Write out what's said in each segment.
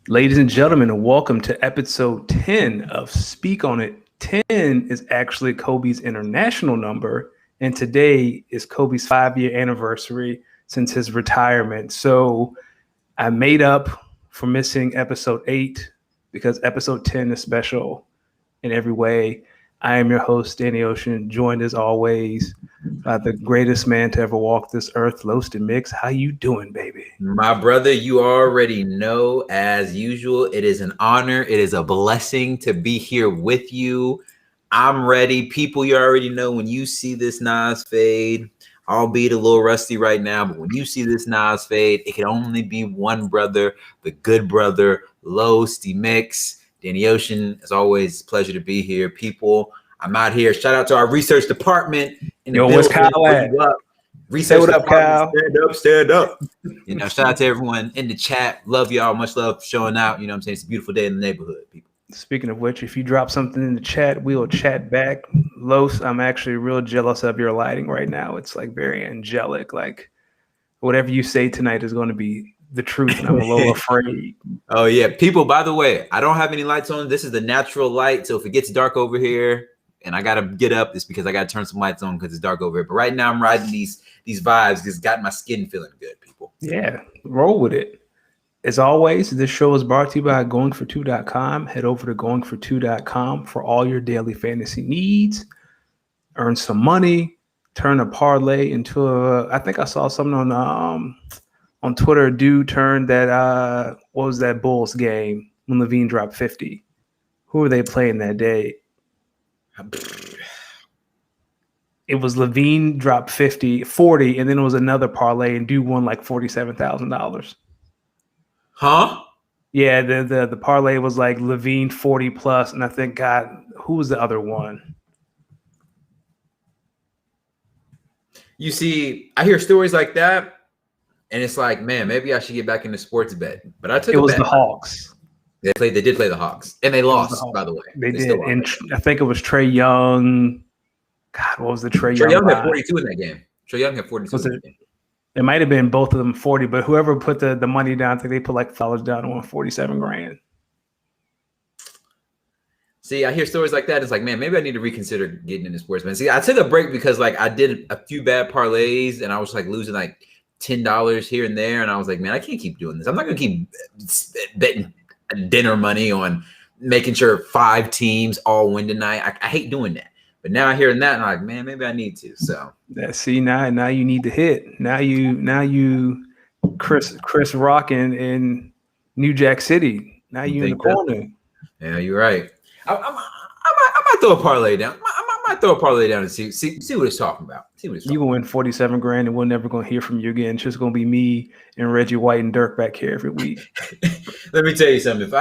Ladies and gentlemen, welcome to episode 10 of Speak on It. 10 is actually Kobe's international number, and today is Kobe's 5-year anniversary since his retirement. So I made up for missing episode 8 because episode 10 is special in every way. I am your host, Danny Ocean, joined as always by the greatest man to ever walk this earth, Los Demix. How you doing, baby? My brother, you already know, as usual, it is an honor. It is a blessing to be here with you. I'm ready. People, you already know when you see this Nas fade, albeit a little rusty right now, but when you see this Nas fade, it can only be one brother, the good brother, Los Demix. Danny Ocean, as always, pleasure to be here. People, I'm out here. Shout out to our research department. Yo, what's Kyle at? Research what up, Kyle? Stand up. You know, shout out to everyone in the chat. Love y'all. Much love for showing out. You know what I'm saying? It's a beautiful day in the neighborhood, people. Speaking of which, if you drop something in the chat, we'll chat back. Los, I'm actually real jealous of your lighting right now. It's like very angelic. Like whatever you say tonight is going to be the truth, and I'm a little afraid. Oh, yeah. People, by the way, I don't have any lights on. This is the natural light. So if it gets dark over here and I got to get up, it's because I got to turn some lights on because it's dark over here. But right now I'm riding these vibes. It's got my skin feeling good, people. Yeah, roll with it. As always, this show is brought to you by goingfor2.com. Head over to goingfor2.com for all your daily fantasy needs. Earn some money, turn a parlay into I think I saw something on Twitter. A dude turned that what was that Bulls game when Levine dropped 50? Who were they playing that day? It was Levine dropped 40, and then it was another parlay, and dude won like $47,000. Huh? Yeah, the parlay was like Levine 40 plus, and I think who was the other one? You see, I hear stories like that, and it's like, man, maybe I should get back into sports betting. But I took it was bet. The Hawks. They did play the Hawks, and they lost, by the way. They did, and I think it was Trae Young. God, what was the Trae Young? Trae Young line? had 42 in that game. Trae Young had 42 in that game. It might have been both of them 40, but whoever put the money down, I think they put like $5 down on $47,000. See, I hear stories like that. It's like, man, maybe I need to reconsider getting into sports, man. See, I took a break because like I did a few bad parlays and I was like losing like $10 here and there. And I was like, man, I can't keep doing this. I'm not going to keep betting dinner money on making sure 5 teams all win tonight. I hate doing that. But now I hear that and I'm like, man, maybe I need to. So see, now you need to hit. Now you Chris Rock in New Jack City. Now you in the corner. Yeah, you're right. I might throw a parlay down. I might throw a parlay down and see what it's talking about. You will win $47,000 and we're never gonna hear from you again. It's just gonna be me and Reggie White and Dirk back here every week. Let me tell you something. If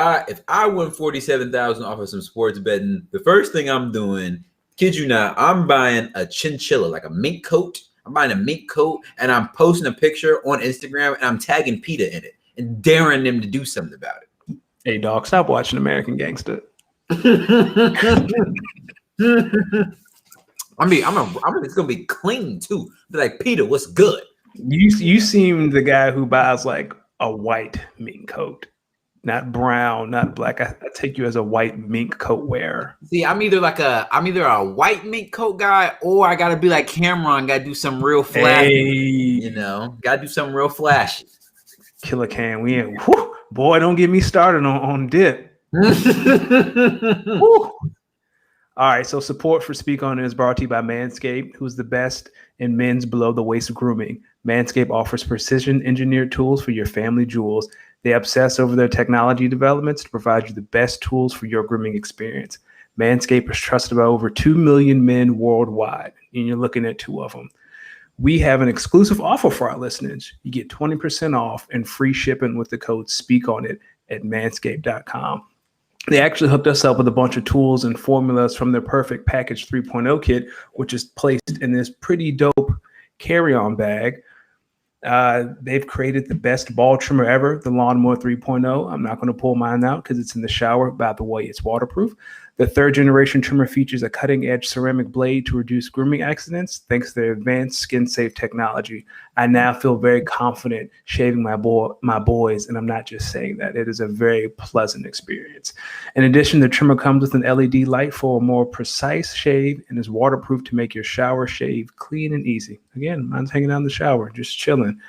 I win $47,000 off of some sports betting, the first thing I'm doing, kid you not, I'm buying a chinchilla, like a mink coat. I'm buying a mink coat and I'm posting a picture on Instagram and I'm tagging PETA in it and daring them to do something about it. Hey dog, stop watching American Gangster. It's gonna be clean too. Be like, PETA, what's good? You seem the guy who buys like a white mink coat. Not brown, not black. I take you as a white mink coat wearer. See, I'm either a white mink coat guy, or I gotta be like Cameron, gotta do some real flashy. Hey. You know, gotta do something real flashy. Killer Cam, we in. Whew, boy, don't get me started on dip. All right, so support for Speak On It is brought to you by Manscaped, who's the best in men's below the waist grooming. Manscaped offers precision engineered tools for your family jewels. They obsess over their technology developments to provide you the best tools for your grooming experience. Manscaped is trusted by over 2 million men worldwide, and you're looking at 2 of them. We have an exclusive offer for our listeners. You get 20% off and free shipping with the code SpeakOnIt at manscaped.com. They actually hooked us up with a bunch of tools and formulas from their Perfect Package 3.0 kit, which is placed in this pretty dope carry-on bag. They've created the best ball trimmer ever, the Lawnmower 3.0. I'm not going to pull mine out because it's in the shower. By the way, it's waterproof. The third generation trimmer features a cutting-edge ceramic blade to reduce grooming accidents thanks to their advanced skin-safe technology. I now feel very confident shaving my boys, and I'm not just saying that. It is a very pleasant experience. In addition, the trimmer comes with an LED light for a more precise shave and is waterproof to make your shower shave clean and easy. Again, mine's hanging out in the shower, just chilling.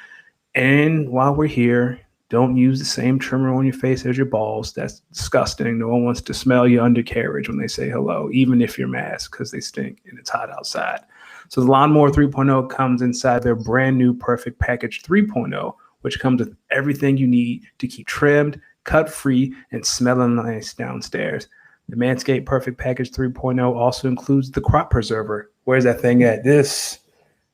And while we're here, don't use the same trimmer on your face as your balls. That's disgusting. No one wants to smell your undercarriage when they say hello, even if you're masked, because they stink and it's hot outside. So the Lawnmower 3.0 comes inside their brand new Perfect Package 3.0, which comes with everything you need to keep trimmed, cut free, and smelling nice downstairs. The Manscaped Perfect Package 3.0 also includes the Crop Preserver. Where's that thing at? This,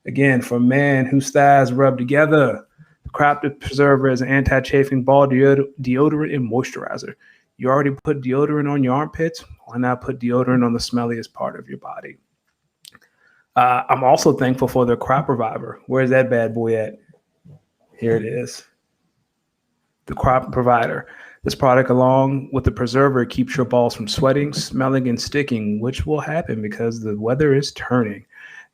again, for a man whose thighs rub together. The Crop Preserver is an anti-chafing ball deodorant and moisturizer. You already put deodorant on your armpits. Why not put deodorant on the smelliest part of your body? I'm also thankful for the Crop Reviver. Where's that bad boy at? Here it is. The Crop Provider. This product, along with the preserver, keeps your balls from sweating, smelling, and sticking, which will happen because the weather is turning.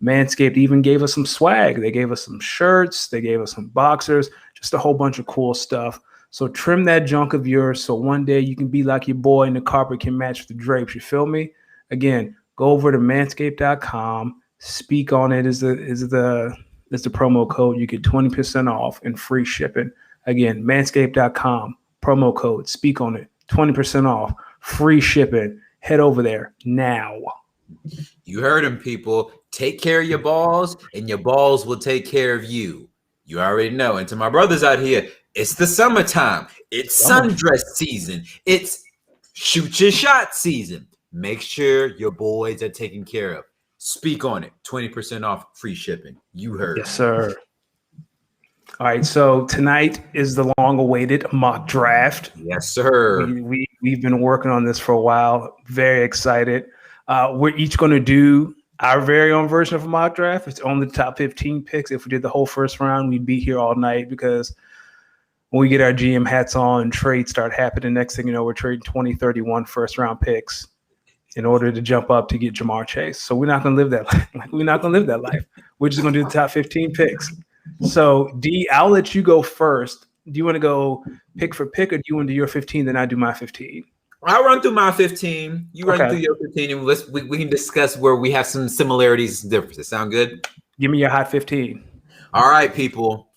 Manscaped even gave us some swag. They gave us some shirts. They gave us some boxers, just a whole bunch of cool stuff. So trim that junk of yours so one day you can be like your boy and the carpet can match the drapes. You feel me? Again, go over to manscaped.com. Speak on it is the promo code. You get 20% off and free shipping. Again, manscaped.com, promo code. Speak on it. 20% off, free shipping. Head over there now. You heard him, people. Take care of your balls, and your balls will take care of you. You already know. And to my brothers out here, it's the summertime. It's sundress season. It's shoot your shot season. Make sure your boys are taken care of. Speak on it. 20% off, free shipping. You heard. Yes, sir. All right, so tonight is the long-awaited mock draft. Yes, sir. We've been working on this for a while. Very excited. We're each going to do our very own version of a mock draft. It's only the top 15 picks. If we did the whole first round, we'd be here all night because when we get our GM hats on and trades start happening, next thing you know, we're trading 20, 31 first-round picks in order to jump up to get Jamar Chase. So we're not going to live that life. We're not going to live that life. We're just going to do the top 15 picks. So, D, I'll let you go first. Do you want to go pick for pick, or do you want to do your 15, then I do my 15? I'll run through my 15. You run through your 15, and we can discuss where we have some similarities and differences. Sound good? Give me your hot 15. All right, people.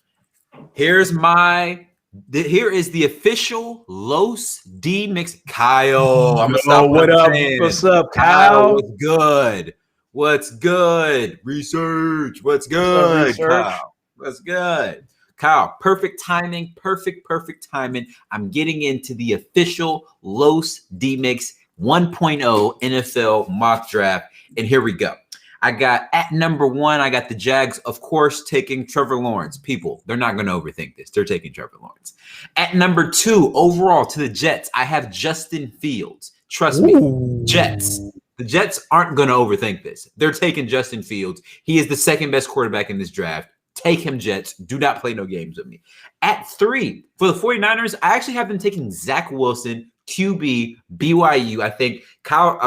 Here is the official Los Demix. Kyle, I'm gonna stop. What up? What's up, Kyle? What's good? What's good? Research. What's good, Kyle? What's good? Kyle, perfect timing. Perfect timing. I'm getting into the official Los Demix 1.0 NFL mock draft. And here we go. I got at number 1, I got the Jags, of course, taking Trevor Lawrence. People, they're not going to overthink this. They're taking Trevor Lawrence. At number 2, overall to the Jets, I have Justin Fields. Trust me, Jets. The Jets aren't going to overthink this. They're taking Justin Fields. He is the second best quarterback in this draft. Take him, Jets. Do not play no games with me. At 3, for the 49ers, I actually have them taking Zach Wilson, QB, BYU. I think Kyle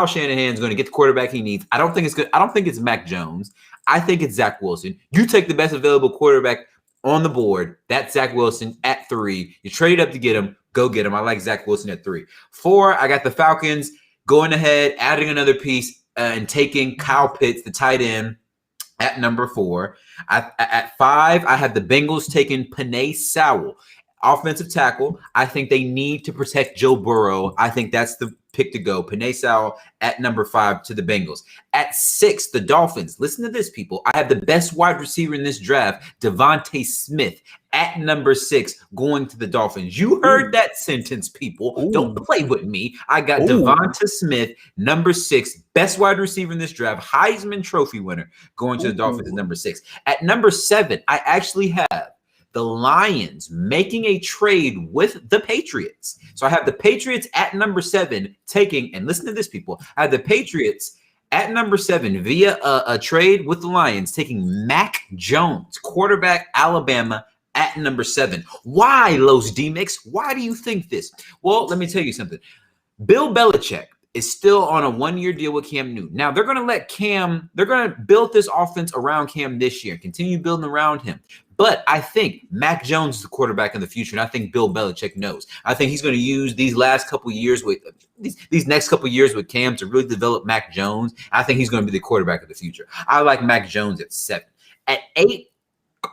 Shanahan's going to get the quarterback he needs. I don't think it's good. I don't think it's Mac Jones. I think it's Zach Wilson. You take the best available quarterback on the board. That's Zach Wilson at 3. You trade up to get him. Go get him. I like Zach Wilson at 3. 4, I got the Falcons going ahead, adding another piece and taking Kyle Pitts, the tight end, at number 4. At 5, I have the Bengals taking Penei Sewell, offensive tackle. I think they need to protect Joe Burrow. I think that's the pick to go. Penei Sewell at number 5 to the Bengals. At 6, the Dolphins. Listen to this, people. I have the best wide receiver in this draft, Devonta Smith, at number 6, going to the Dolphins. You heard that sentence, people. Ooh. Don't play with me. I got Devonta Smith, number 6, best wide receiver in this draft, Heisman Trophy winner, going to the Dolphins at number 6. At number 7, I actually have the Lions making a trade with the Patriots. So I have the Patriots at number 7 taking, and listen to this, people. I have the Patriots at number 7 via a trade with the Lions taking Mac Jones, quarterback, Alabama, at number 7. Why, Los Demix? Why do you think this? Well, let me tell you something. Bill Belichick, is still on a 1-year deal with Cam Newton. Now, they're going to build this offense around Cam this year, continue building around him. But I think Mac Jones is the quarterback in the future, and I think Bill Belichick knows. I think he's going to use these next couple years with Cam to really develop Mac Jones. I think he's going to be the quarterback of the future. I like Mac Jones at 7. At 8,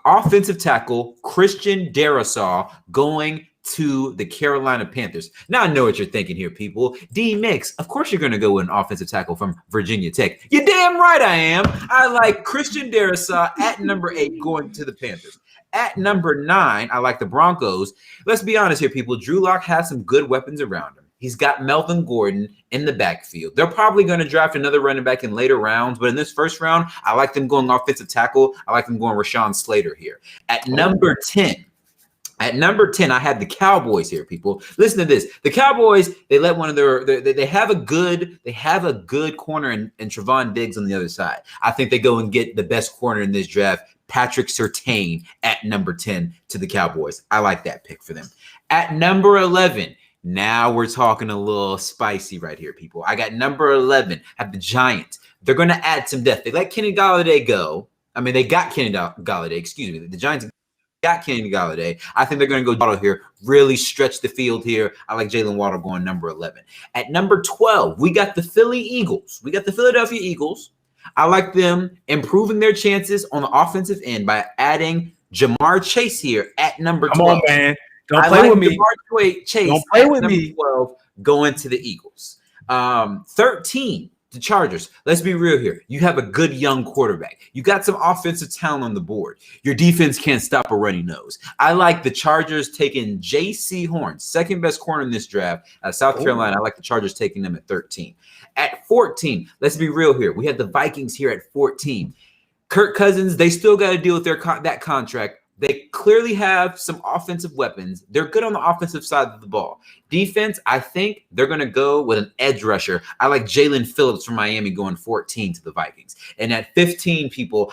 offensive tackle Christian Darrisaw going to the Carolina Panthers. Now I know what you're thinking here, people. Demix, of course you're going to go with an offensive tackle from Virginia Tech. You're damn right I am. I like Christian Darrisaw at number 8 going to the Panthers. At number 9, I like the Broncos. Let's be honest here, people. Drew Lock has some good weapons around him. He's got Melvin Gordon in the backfield. They're probably going to draft another running back in later rounds, but in this first round, I like them going offensive tackle. I like them going Rashawn Slater here. At number 10, I had the Cowboys here, people. Listen to this. The Cowboys, they let one of they have a good corner in Trevon Diggs on the other side. I think they go and get the best corner in this draft, Patrick Surtain at number 10 to the Cowboys. I like that pick for them. At number 11, now we're talking a little spicy right here, people. I got number 11, I have the Giants. They're going to add some depth. They let Kenny Golladay go. I mean, they got Kenny Golladay, excuse me. The Giants got Kenny Golladay. I think they're going to go Waddle here, really stretch the field here. I like Jalen Waddle going number 11. At number 12, we got the Philadelphia Eagles. I like them improving their chances on the offensive end by adding Jamar Chase here at number 12. Come on, man. Don't play with me. Jamar Chase Don't play with me. 12 going to the Eagles. 13, the Chargers. Let's be real here. You have a good young quarterback. You got some offensive talent on the board. Your defense can't stop a runny nose. I like the Chargers taking J.C. Horn, second best corner in this draft out of South Carolina. I like the Chargers taking them at 13. At 14, let's be real here. We had the Vikings here at 14. Kirk Cousins, they still got to deal with that contract. They clearly have some offensive weapons. They're good on the offensive side of the ball. Defense, I think they're going to go with an edge rusher. I like Jalen Phillips from Miami going 14 to the Vikings. And at 15, people,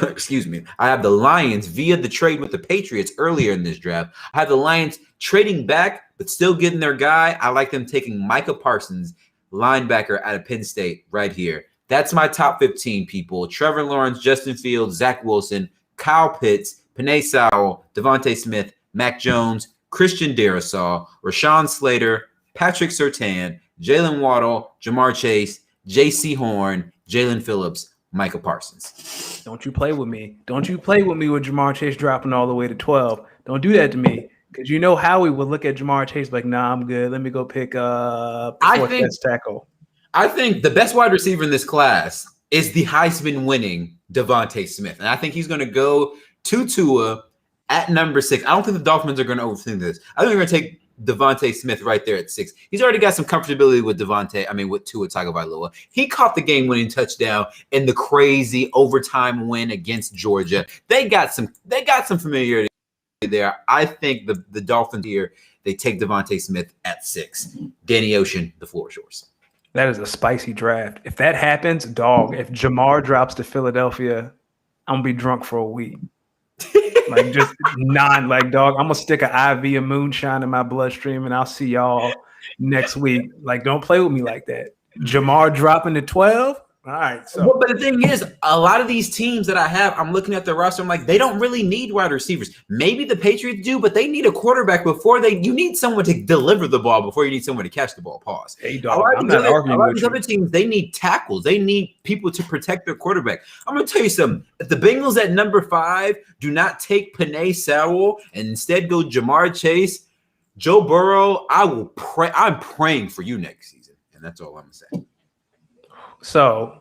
excuse me, I have the Lions via the trade with the Patriots earlier in this draft. I have the Lions trading back, but still getting their guy. I like them taking Micah Parsons, linebacker out of Penn State right here. That's my top 15, people. Trevor Lawrence, Justin Fields, Zach Wilson, Kyle Pitts, Penei Sewell, Devonta Smith, Mac Jones, Christian Darrisaw, Rashawn Slater, Patrick Surtain, Jalen Waddle, Jamar Chase, J.C. Horn, Jalen Phillips, Micah Parsons. Don't you play with me. Don't you play with me with Jamar Chase dropping all the way to 12. Don't do that to me. Because you know Howie would look at Jamar Chase like, nah, I'm good. Let me go pick up best tackle. I think the best wide receiver in this class is the Heisman winning Devonta Smith. And I think he's going to go to Tua at number 6. I don't think the Dolphins are going to overthink this. I think they're going to take Devonta Smith right there at 6. He's already got some comfortability with with Tua Tagovailoa. He caught the game-winning touchdown in the crazy overtime win against Georgia. They got some familiarity there. I think the Dolphins here, they take Devonta Smith at 6. Danny Ocean, the floor is yours. That is a spicy draft. If that happens, dog, if Jamar drops to Philadelphia, I'm going to be drunk for a week. Dog, I'm going to stick an IV of moonshine in my bloodstream and I'll see y'all next week. Like, don't play with me like that. Jamar dropping to 12? All right. So, but the thing is, a lot of these teams that I have, I'm looking at the roster. I'm like, they don't really need wide receivers. Maybe the Patriots do, but they need a quarterback you need someone to deliver the ball before you need someone to catch the ball. Pause. Hey, dog, I'm not arguing with you. These other teams, they need tackles. They need people to protect their quarterback. I'm going to tell you something. If the Bengals at number 5 do not take Penei Sewell and instead go Jamar Chase, Joe Burrow, I'm praying for you next season. And that's all I'm going to say. So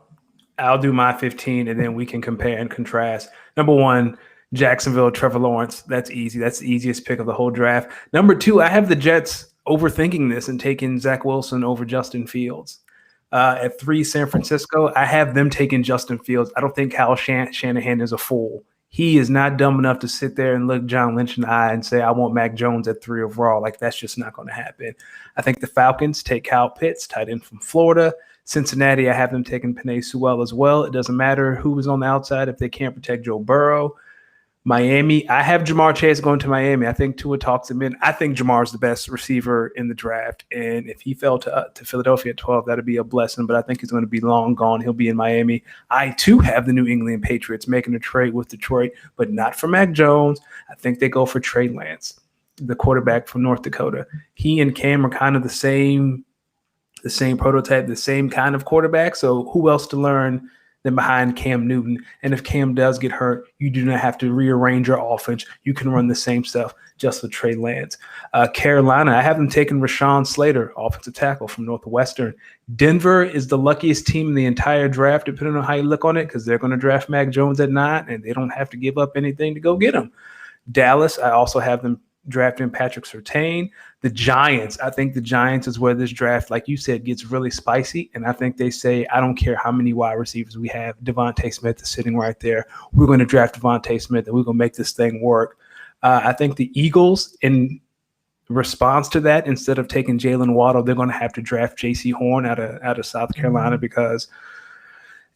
I'll do my 15 and then we can compare and contrast. Number 1, Jacksonville, Trevor Lawrence. That's easy. That's the easiest pick of the whole draft. Number 2, I have the Jets overthinking this and taking Zach Wilson over Justin Fields. At 3, San Francisco, I have them taking Justin Fields. I don't think Kyle Shanahan is a fool. He is not dumb enough to sit there and look John Lynch in the eye and say, I want Mac Jones at 3 overall. Like, that's just not going to happen. I think the Falcons take Kyle Pitts, tight end from Florida. Cincinnati, I have them taking Penei Sewell as well. It doesn't matter who is on the outside if they can't protect Joe Burrow. Miami, I have Jamar Chase going to Miami. I think Tua talks him in. I think Jamar's the best receiver in the draft. And if he fell to Philadelphia at 12, that'd be a blessing. But I think he's going to be long gone. He'll be in Miami. I, too, have the New England Patriots making a trade with Detroit, but not for Mac Jones. I think they go for Trey Lance, the quarterback from North Dakota. He and Cam are kind of the same prototype, the same kind of quarterback. So who else to learn than behind Cam Newton? And if Cam does get hurt, you do not have to rearrange your offense. You can run the same stuff just with Trey Lance. Carolina, I have them taking Rashawn Slater, offensive tackle from Northwestern. Denver is the luckiest team in the entire draft, depending on how you look on it, because they're going to draft Mac Jones at 9, and they don't have to give up anything to go get him. Dallas, I also have them drafting Patrick Surtain. The Giants, I think the Giants is where this draft, like you said, gets really spicy. And I think they say, I don't care how many wide receivers we have. Devonta Smith is sitting right there. We're going to draft Devonta Smith, and we're going to make this thing work. I think the Eagles, in response to that, instead of taking Jalen Waddle, they're going to have to draft J.C. Horn out of South Carolina because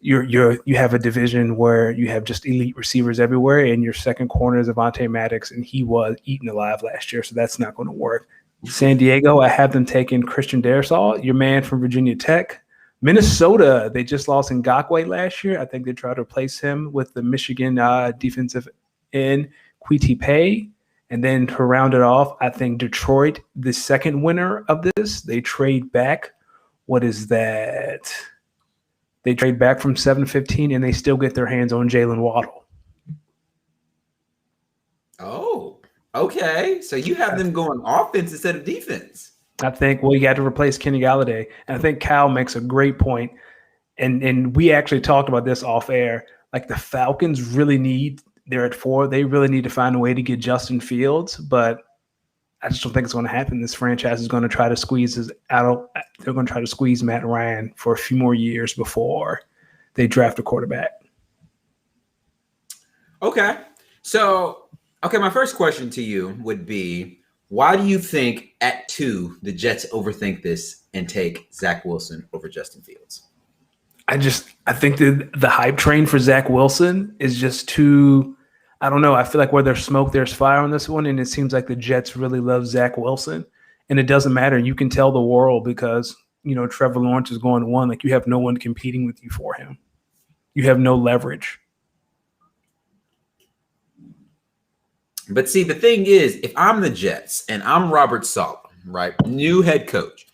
you have a division where you have just elite receivers everywhere, and your second corner is Avonte Maddox, and he was eaten alive last year, so that's not going to work. San Diego, I have them taking Christian Darrisaw, your man from Virginia Tech. Minnesota, they just lost Ngakoue last year. I think they tried to replace him with the Michigan defensive end, Kwity Paye. And then to round it off, I think Detroit, the second winner of this, they trade back. What is that? They trade back from 7-15, and they still get their hands on Jalen Waddle. Oh, okay. So you have them going offense instead of defense. I think, well, you got to replace Kenny Galladay. And I think Kyle makes a great point. And we actually talked about this off air. Like, the Falcons really need – they're at 4. They really need to find a way to get Justin Fields. But I just don't think it's going to happen. This franchise is going to try to squeeze they're going to try to squeeze Matt Ryan for a few more years before they draft a quarterback. Okay. So, my first question to you would be, why do you think at 2 the Jets overthink this and take Zach Wilson over Justin Fields? I think the hype train for Zach Wilson is just too – I don't know. I feel like where there's smoke, there's fire on this one, and it seems like the Jets really love Zach Wilson. And it doesn't matter. You can tell the world because, Trevor Lawrence is going 1. Like, you have no one competing with you for him. You have no leverage. But see, the thing is, if I'm the Jets and I'm Robert Saleh, right, new head coach,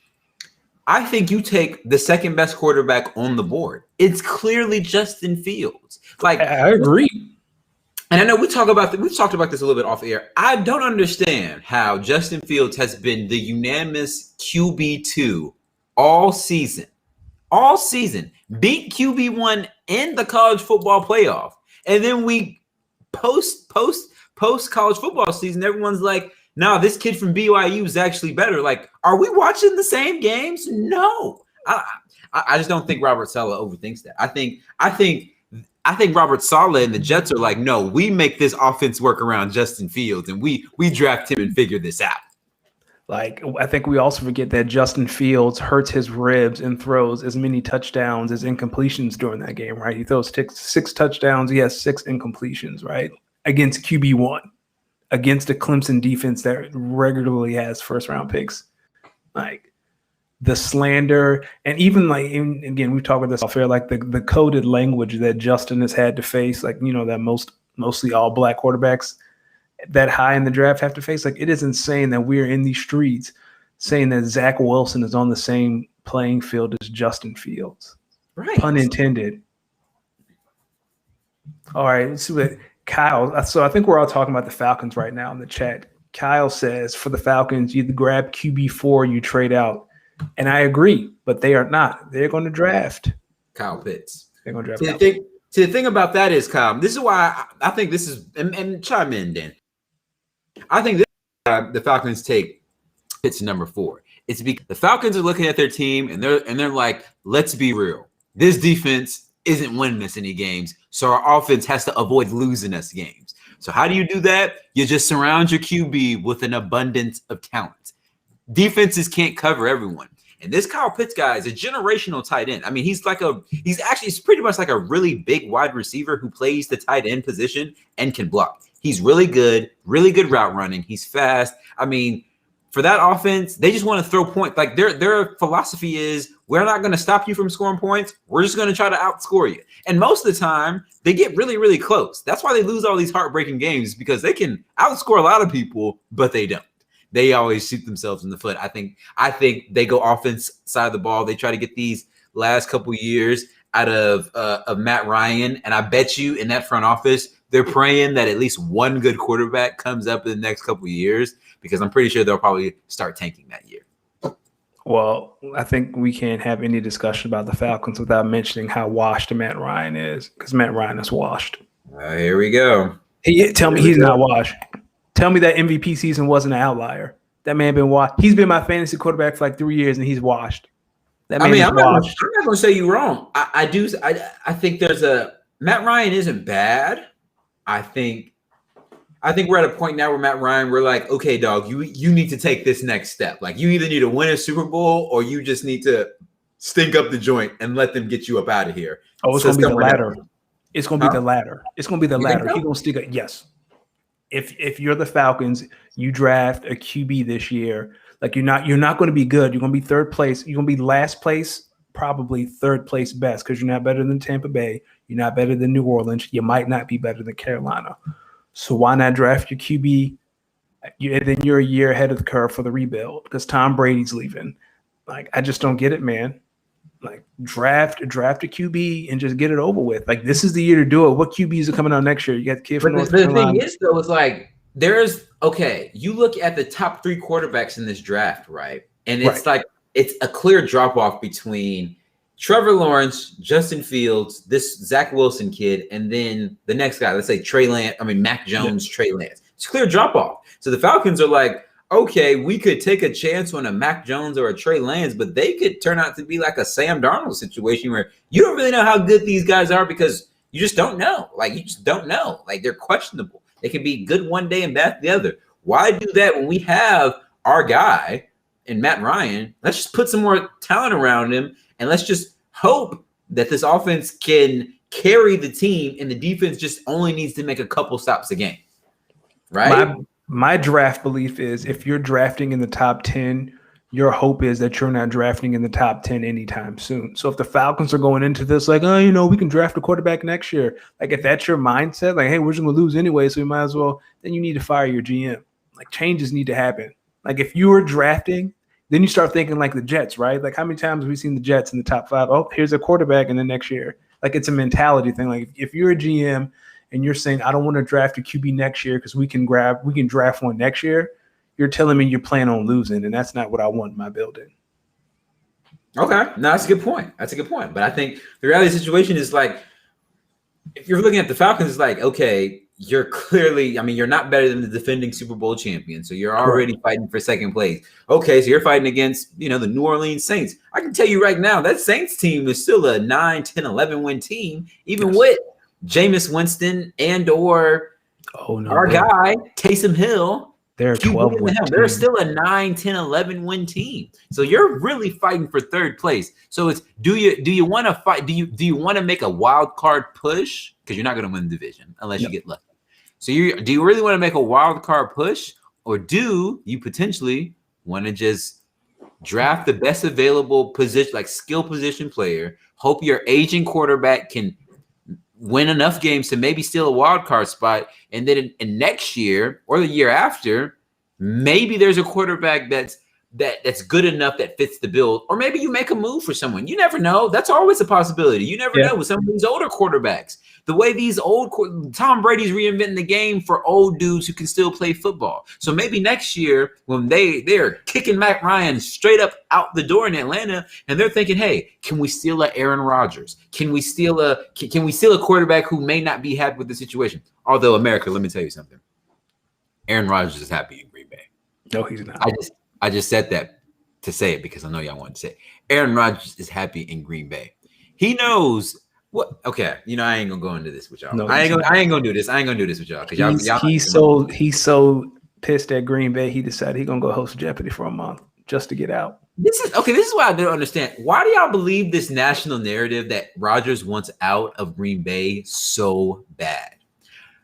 I think you take the second best quarterback on the board. It's clearly Justin Fields. Like, I agree. And I know we've talked about this a little bit off air. I don't understand how Justin Fields has been the unanimous QB2 all season. All season. Beat QB1 in the college football playoff. And then we post college football season, everyone's like, nah, this kid from BYU is actually better. Like, are we watching the same games? No. I just don't think Robert Saleh overthinks that. I think Robert Saleh and the Jets are like, no, we make this offense work around Justin Fields, and we draft him and figure this out. Like, I think we also forget that Justin Fields hurts his ribs and throws as many touchdowns as incompletions during that game, right? He throws six touchdowns. He has 6 incompletions, right? Against QB1, against a Clemson defense that regularly has first-round picks. Like, the slander, and even again, we've talked about this off air, like the coded language that Justin has had to face, like, that mostly all black quarterbacks that high in the draft have to face. Like, it is insane that we're in these streets saying that Zach Wilson is on the same playing field as Justin Fields. Right. Pun intended. All right, let's see what Kyle. So I think we're all talking about the Falcons right now in the chat. Kyle says, for the Falcons, you grab QB4, you trade out. And I agree, but they are not. They're going to draft Kyle Pitts. They're going to draft. The thing about that is, Kyle, this is why I think this is, and chime in, Dan. I think this the Falcons take Pitts number 4. It's because the Falcons are looking at their team and they're like, let's be real. This defense isn't winning us any games, so our offense has to avoid losing us games. So how do you do that? You just surround your QB with an abundance of talent. Defenses can't cover everyone. And this Kyle Pitts guy is a generational tight end. I mean, he's pretty much like a really big wide receiver who plays the tight end position and can block. He's really good route running. He's fast. I mean, for that offense, they just want to throw points. Like their philosophy is, we're not going to stop you from scoring points. We're just going to try to outscore you. And most of the time, they get really, really close. That's why they lose all these heartbreaking games, because they can outscore a lot of people, but they don't. They always shoot themselves in the foot. I think they go offense side of the ball. They try to get these last couple years out of Matt Ryan, and I bet you in that front office, they're praying that at least one good quarterback comes up in the next couple of years, because I'm pretty sure they'll probably start tanking that year. Well, I think we can't have any discussion about the Falcons without mentioning how washed Matt Ryan is, because Matt Ryan is washed. Here we go. Tell me he's not washed. Tell me that MVP season wasn't an outlier. That man been washed. He's been my fantasy quarterback for like 3 years, and he's washed. That man is washed. I'm not going to say you're wrong. I think there's Matt Ryan isn't bad. I think we're at a point now where Matt Ryan, we're like, okay, dog, you need to take this next step. Like, you either need to win a Super Bowl or you just need to stink up the joint and let them get you up out of here. Oh, it's going to be the latter. It's going to be the latter. It's going to be the latter. So? He's going to stick it. Yes. If you're the Falcons, you draft a QB this year, like you're not going to be good. You're going to be third place. You're going to be last place, probably third place best, because you're not better than Tampa Bay. You're not better than New Orleans. You might not be better than Carolina. So why not draft your QB? And then you're a year ahead of the curve for the rebuild, because Tom Brady's leaving. Like, I just don't get it, man. Like, draft a QB and just get it over with. Like, this is the year to do it. What QBs are coming out next year? You got the kid from North Carolina. The thing is, though, it's like you look at the top 3 quarterbacks in this draft, right? And it's like it's a clear drop off between Trevor Lawrence, Justin Fields, this Zach Wilson kid, and then the next guy, let's say Mac Jones, Trey Lance. It's a clear drop off. So the Falcons are like, okay, we could take a chance on a Mac Jones or a Trey Lance, but they could turn out to be like a Sam Darnold situation where you don't really know how good these guys are, because you just don't know. Like, you just don't know. Like, they're questionable. They can be good one day and bad the other. Why do that when we have our guy in Matt Ryan? Let's just put some more talent around him, and let's just hope that this offense can carry the team, and the defense just only needs to make a couple stops a game. Right? My draft belief is, if you're drafting in the top 10, your hope is that you're not drafting in the top 10 anytime soon. So if the Falcons are going into this like, we can draft a quarterback next year. Like, if that's your mindset, like, hey, we're just going to lose anyway, so we might as well, then you need to fire your GM. Like, changes need to happen. Like, if you were drafting, then you start thinking like the Jets, right? Like, how many times have we seen the Jets in the top 5? Oh, here's a quarterback in the next year. Like, it's a mentality thing. Like, if you're a GM and you're saying, I don't want to draft a QB next year because we can draft one next year, you're telling me you're planning on losing, and that's not what I want in my building. Okay. No, that's a good point. But I think the reality of the situation is, like, if you're looking at the Falcons, it's like, okay, you're clearly, you're not better than the defending Super Bowl champion. So you're already fighting for second place. Okay, so you're fighting against, the New Orleans Saints. I can tell you right now, that Saints team is still a 9, 10, 11 win team, even with Jameis Winston and or our guy, Taysom Hill. They're 12 win. They're still a 9, 10, 11 win team. So you're really fighting for third place. So it's do you want to fight? Do you want to make a wild card push? Because you're not going to win the division unless you get lucky. So do you really want to make a wild card push, or do you potentially want to just draft the best available position, like skill position player, hope your aging quarterback can win enough games to maybe steal a wild card spot, and then in next year or the year after, maybe there's a quarterback that's good enough that fits the bill, or maybe you make a move for someone. You never know. That's always a possibility. You never know with some of these older quarterbacks. The way these Tom Brady's reinventing the game for old dudes who can still play football. So maybe next year when they're kicking Matt Ryan straight up out the door in Atlanta, and they're thinking, hey, can we steal a Aaron Rodgers? Can we steal a quarterback who may not be happy with the situation? Although, America, let me tell you something. Aaron Rodgers is happy in Green Bay. No, he's not. I just said that to say it because I know y'all want to say it. Aaron Rodgers is happy in Green Bay. He knows what. Okay, I ain't gonna go into this with y'all. No, I ain't gonna do this. I ain't gonna do this with y'all because he's so pissed at Green Bay. He decided he's gonna go host Jeopardy for a month just to get out. This is why I don't understand. Why do y'all believe this national narrative that Rodgers wants out of Green Bay so bad?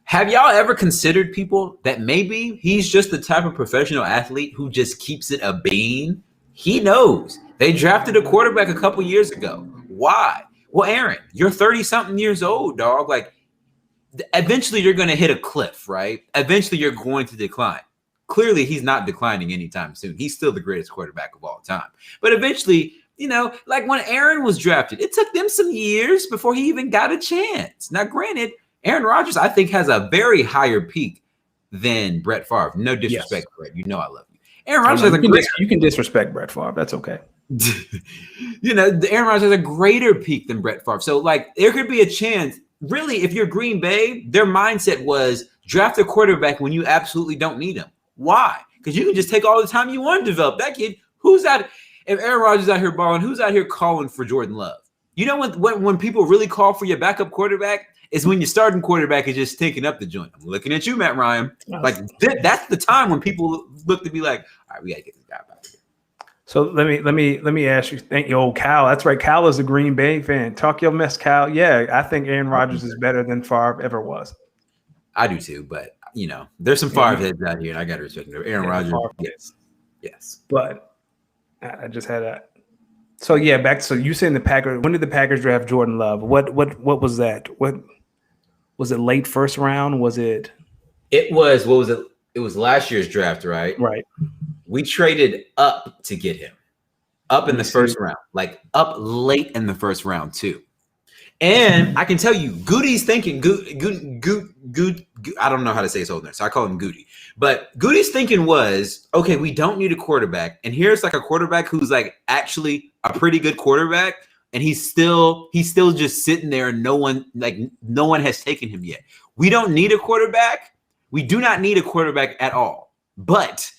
Have y'all ever considered people that maybe he's just the type of professional athlete who just keeps it a bean? He knows. They drafted a quarterback a couple years ago. Why? Well, Aaron, you're 30-something years old, dog. Like, eventually you're going to hit a cliff, right? Eventually you're going to decline. Clearly, he's not declining anytime soon. He's still the greatest quarterback of all time. But eventually, like when Aaron was drafted, it took them some years before he even got a chance. Now, granted, Aaron Rodgers, I think, has a very higher peak than Brett Favre. No disrespect, yes. Brett. I love you. Aaron Rodgers you can disrespect Brett Favre. That's okay. Aaron Rodgers has a greater peak than Brett Favre. So, like, there could be a chance. Really, if you're Green Bay, their mindset was draft a quarterback when you absolutely don't need him. Why? Because you can just take all the time you want to develop that kid. Who's out? If Aaron Rodgers is out here balling, who's out here calling for Jordan Love? You know when people really call for your backup quarterback is when your starting quarterback is just stinking up the joint. I'm looking at you, Matt Ryan. Like that's the time when people look to be like, all right, we gotta get this guy back here. So let me ask you. Thank you, old Cal. That's right. Cal is a Green Bay fan. Talk your mess, Cal. Yeah, I think Aaron Rodgers is better than Favre ever was. I do too, but there's some Favre heads out here, and I got to respect them. Aaron Rodgers, yes. But I just had a. So yeah, so you saying the Packers? When did the Packers draft Jordan Love? What was that? What was it? Late first round? Was it? It was. What was it? It was last year's draft, right? Right. We traded up to get him, up in the first round, like up late in the first round too. And I can tell you, Goody's thinking, I don't know how to say his whole name, so I call him Goody. But Goody's thinking was, okay, we don't need a quarterback. And here's like a quarterback who's like actually a pretty good quarterback. And he's still just sitting there and no one has taken him yet. We don't need a quarterback. We do not need a quarterback at all. But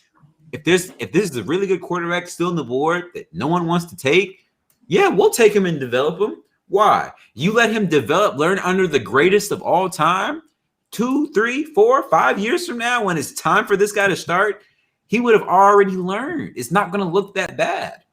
if this is a really good quarterback still on the board that no one wants to take, yeah, we'll take him and develop him. Why? You let him learn under the greatest of all time. 2, 3, 4, 5 years from now, when it's time for this guy to start, he would have already learned. It's not going to look that bad,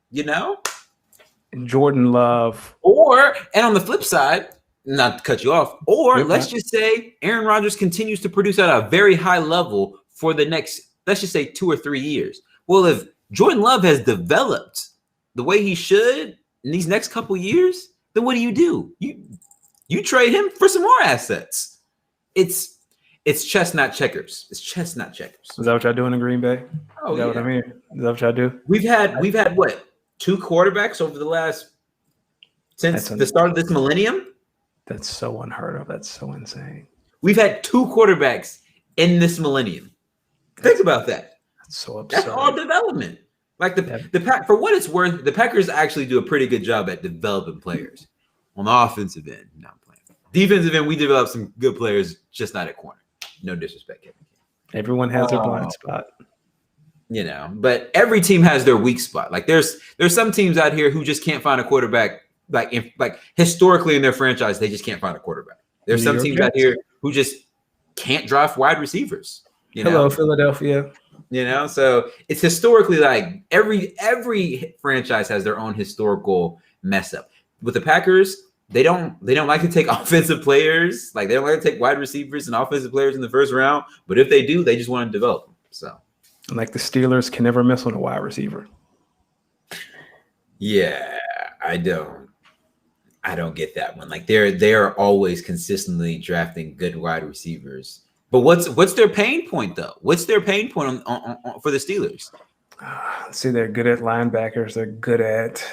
Jordan Love. And on the flip side, not to cut you off, let's just say Aaron Rodgers continues to produce at a very high level for the next, let's just say 2 or 3 years. Well, if Jordan Love has developed the way he should in these next couple years, then what do? You trade him for some more assets. It's chestnut checkers. It's chestnut checkers. Is that what y'all doing in Green Bay? Oh, is that what I mean? Is that what y'all do? We've had what? 2 quarterbacks over the last since the start of this millennium? That's so unheard of. That's so insane. We've had 2 quarterbacks in this millennium. Think about that. That's so absurd. That's all development. Like the Pack, for what it's worth, the Packers actually do a pretty good job at developing players. On the offensive end, not playing. Defensive end, we develop some good players, just not at corner. No disrespect, Kevin. Everyone has their blind spot. But every team has their weak spot. Like there's some teams out here who just can't find a quarterback. Like historically in their franchise, they just can't find a quarterback. There's some teams out here who just can't draft wide receivers. Hello, Philadelphia. So it's historically like every franchise has their own historical mess up. With the Packers, they don't like to take offensive players. Like they don't like to take wide receivers and offensive players in the first round. But if they do, they just want to develop them. So, like the Steelers can never miss on a wide receiver. Yeah, I don't get that one. Like they're always consistently drafting good wide receivers. But what's their pain point though? What's their pain point on for the Steelers? See, they're good at linebackers. They're good at.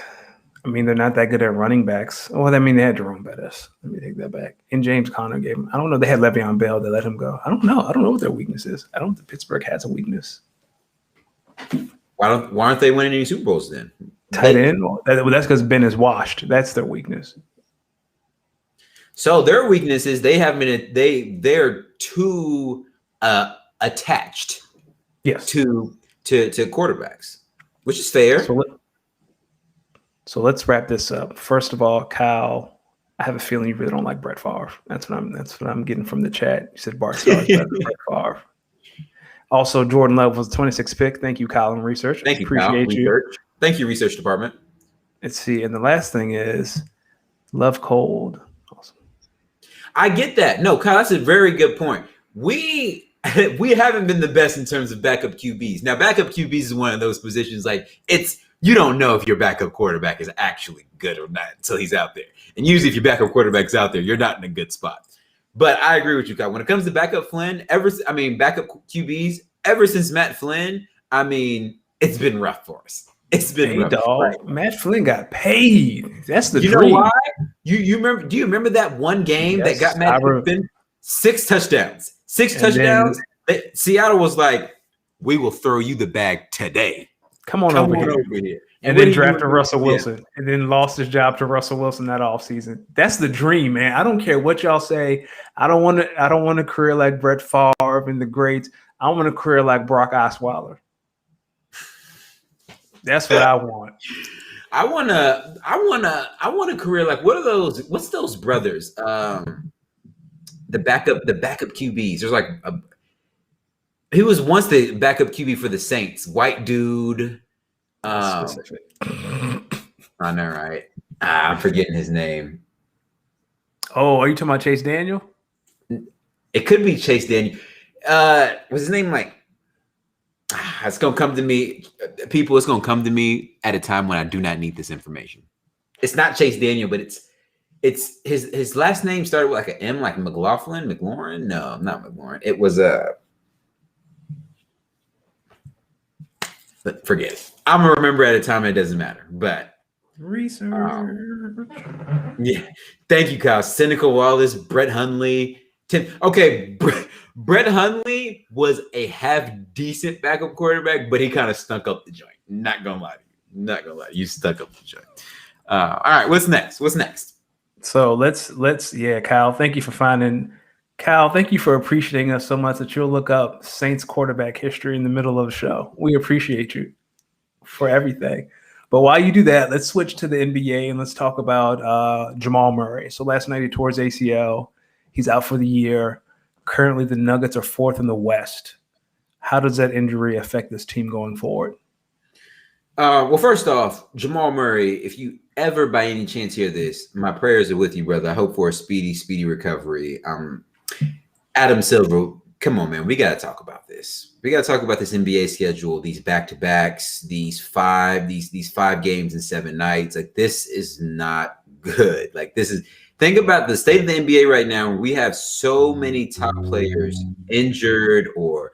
They're not that good at running backs. Well, they had Jerome Bettis. Let me take that back. And James Conner gave him. I don't know. They had Le'Veon Bell. They let him go. I don't know. I don't know what their weakness is. I don't think Pittsburgh has a weakness. Why aren't they winning any Super Bowls then? Tight end. That's because Ben is washed. That's their weakness. So their weakness is they're too attached. Yes. To quarterbacks, which is fair. So let's wrap this up. First of all, Kyle, I have a feeling you really don't like Brett Favre. That's what I'm getting from the chat. You said Bart Starr is better than Brett Favre. Also, Jordan Love was the 26th pick. Thank you, Kyle, and research. Thank you, appreciate Kyle. you. Thank you, research department. Let's see. And the last thing is Love Cold. Awesome. I get that. No, Kyle, that's a very good point. we haven't been the best in terms of backup QBs. Now, backup QBs is one of those positions like you don't know if your backup quarterback is actually good or not until he's out there. And usually if your backup quarterback's out there, you're not in a good spot. But I agree with you, Kyle. When it comes to backup backup QBs, ever since Matt Flynn, it's been rough for us. It's been rough. Dog. Right. Matt Flynn got paid. That's the dream. You know why? You remember? Do you remember that one game that got Matt Flynn 6 touchdowns? 6 touchdowns. Seattle was like, "We will throw you the bag today. Come on over here." And then drafted Russell Wilson, and then lost his job to Russell Wilson that offseason. That's the dream, man. I don't care what y'all say. I don't want a career like Brett Favre and the greats. I want a career like Brock Osweiler. That's what I want. I want a career like what's those brothers? The backup QBs. There's like he was once the backup QB for the Saints. White dude. Specific. I know, right? I'm forgetting his name. Oh, are you talking about Chase Daniel? It could be Chase Daniel. Was his name like? It's gonna come to me, people. It's gonna come to me at a time when I do not need this information. It's not Chase Daniel, but it's his last name started with like an M, like McLaurin. No, not McLaurin. It was but forget it. I'm gonna remember at a time. It doesn't matter. But research. Yeah. Thank you, Kyle. Cynical Wallace, Brett Hundley. Okay, Brett Hundley was a half decent backup quarterback, but he kind of stunk up the joint. Not gonna lie to you. You stuck up the joint. All right, what's next? So let's Kyle, thank you for appreciating us so much that you'll look up Saints quarterback history in the middle of the show. We appreciate you for everything. But while you do that, let's switch to the NBA and let's talk about Jamal Murray. So last night he tore his ACL. He's out for the year. Currently, the Nuggets are 4th in the West. How does that injury affect this team going forward? Well, first off, Jamal Murray, if you ever by any chance hear this, my prayers are with you, brother. I hope for a speedy recovery. Adam Silver, come on, man. We got to talk about this. We got to talk about this NBA schedule, these back-to-backs, these five games in 7 nights. Like, this is not good. Like, think about the state of the NBA right now. We have so many top players injured or,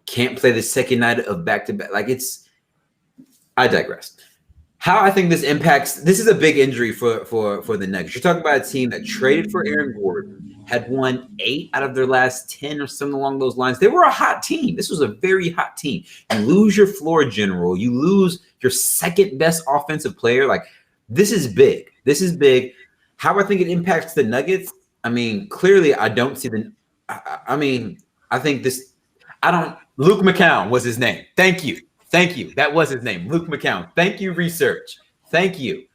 can't play the second night of back-to-back. I digress. How I think this is a big injury for the Nuggets. You're talking about a team that traded for Aaron Gordon, had won 8 out of their last 10 or something along those lines. They were a hot team. This was a very hot team. You lose your floor general. You lose your second best offensive player. Like, this is big. How I think it impacts the Nuggets, clearly I don't see Luke McCown was his name. Thank you. That was his name, Luke McCown. Thank you, research. Thank you,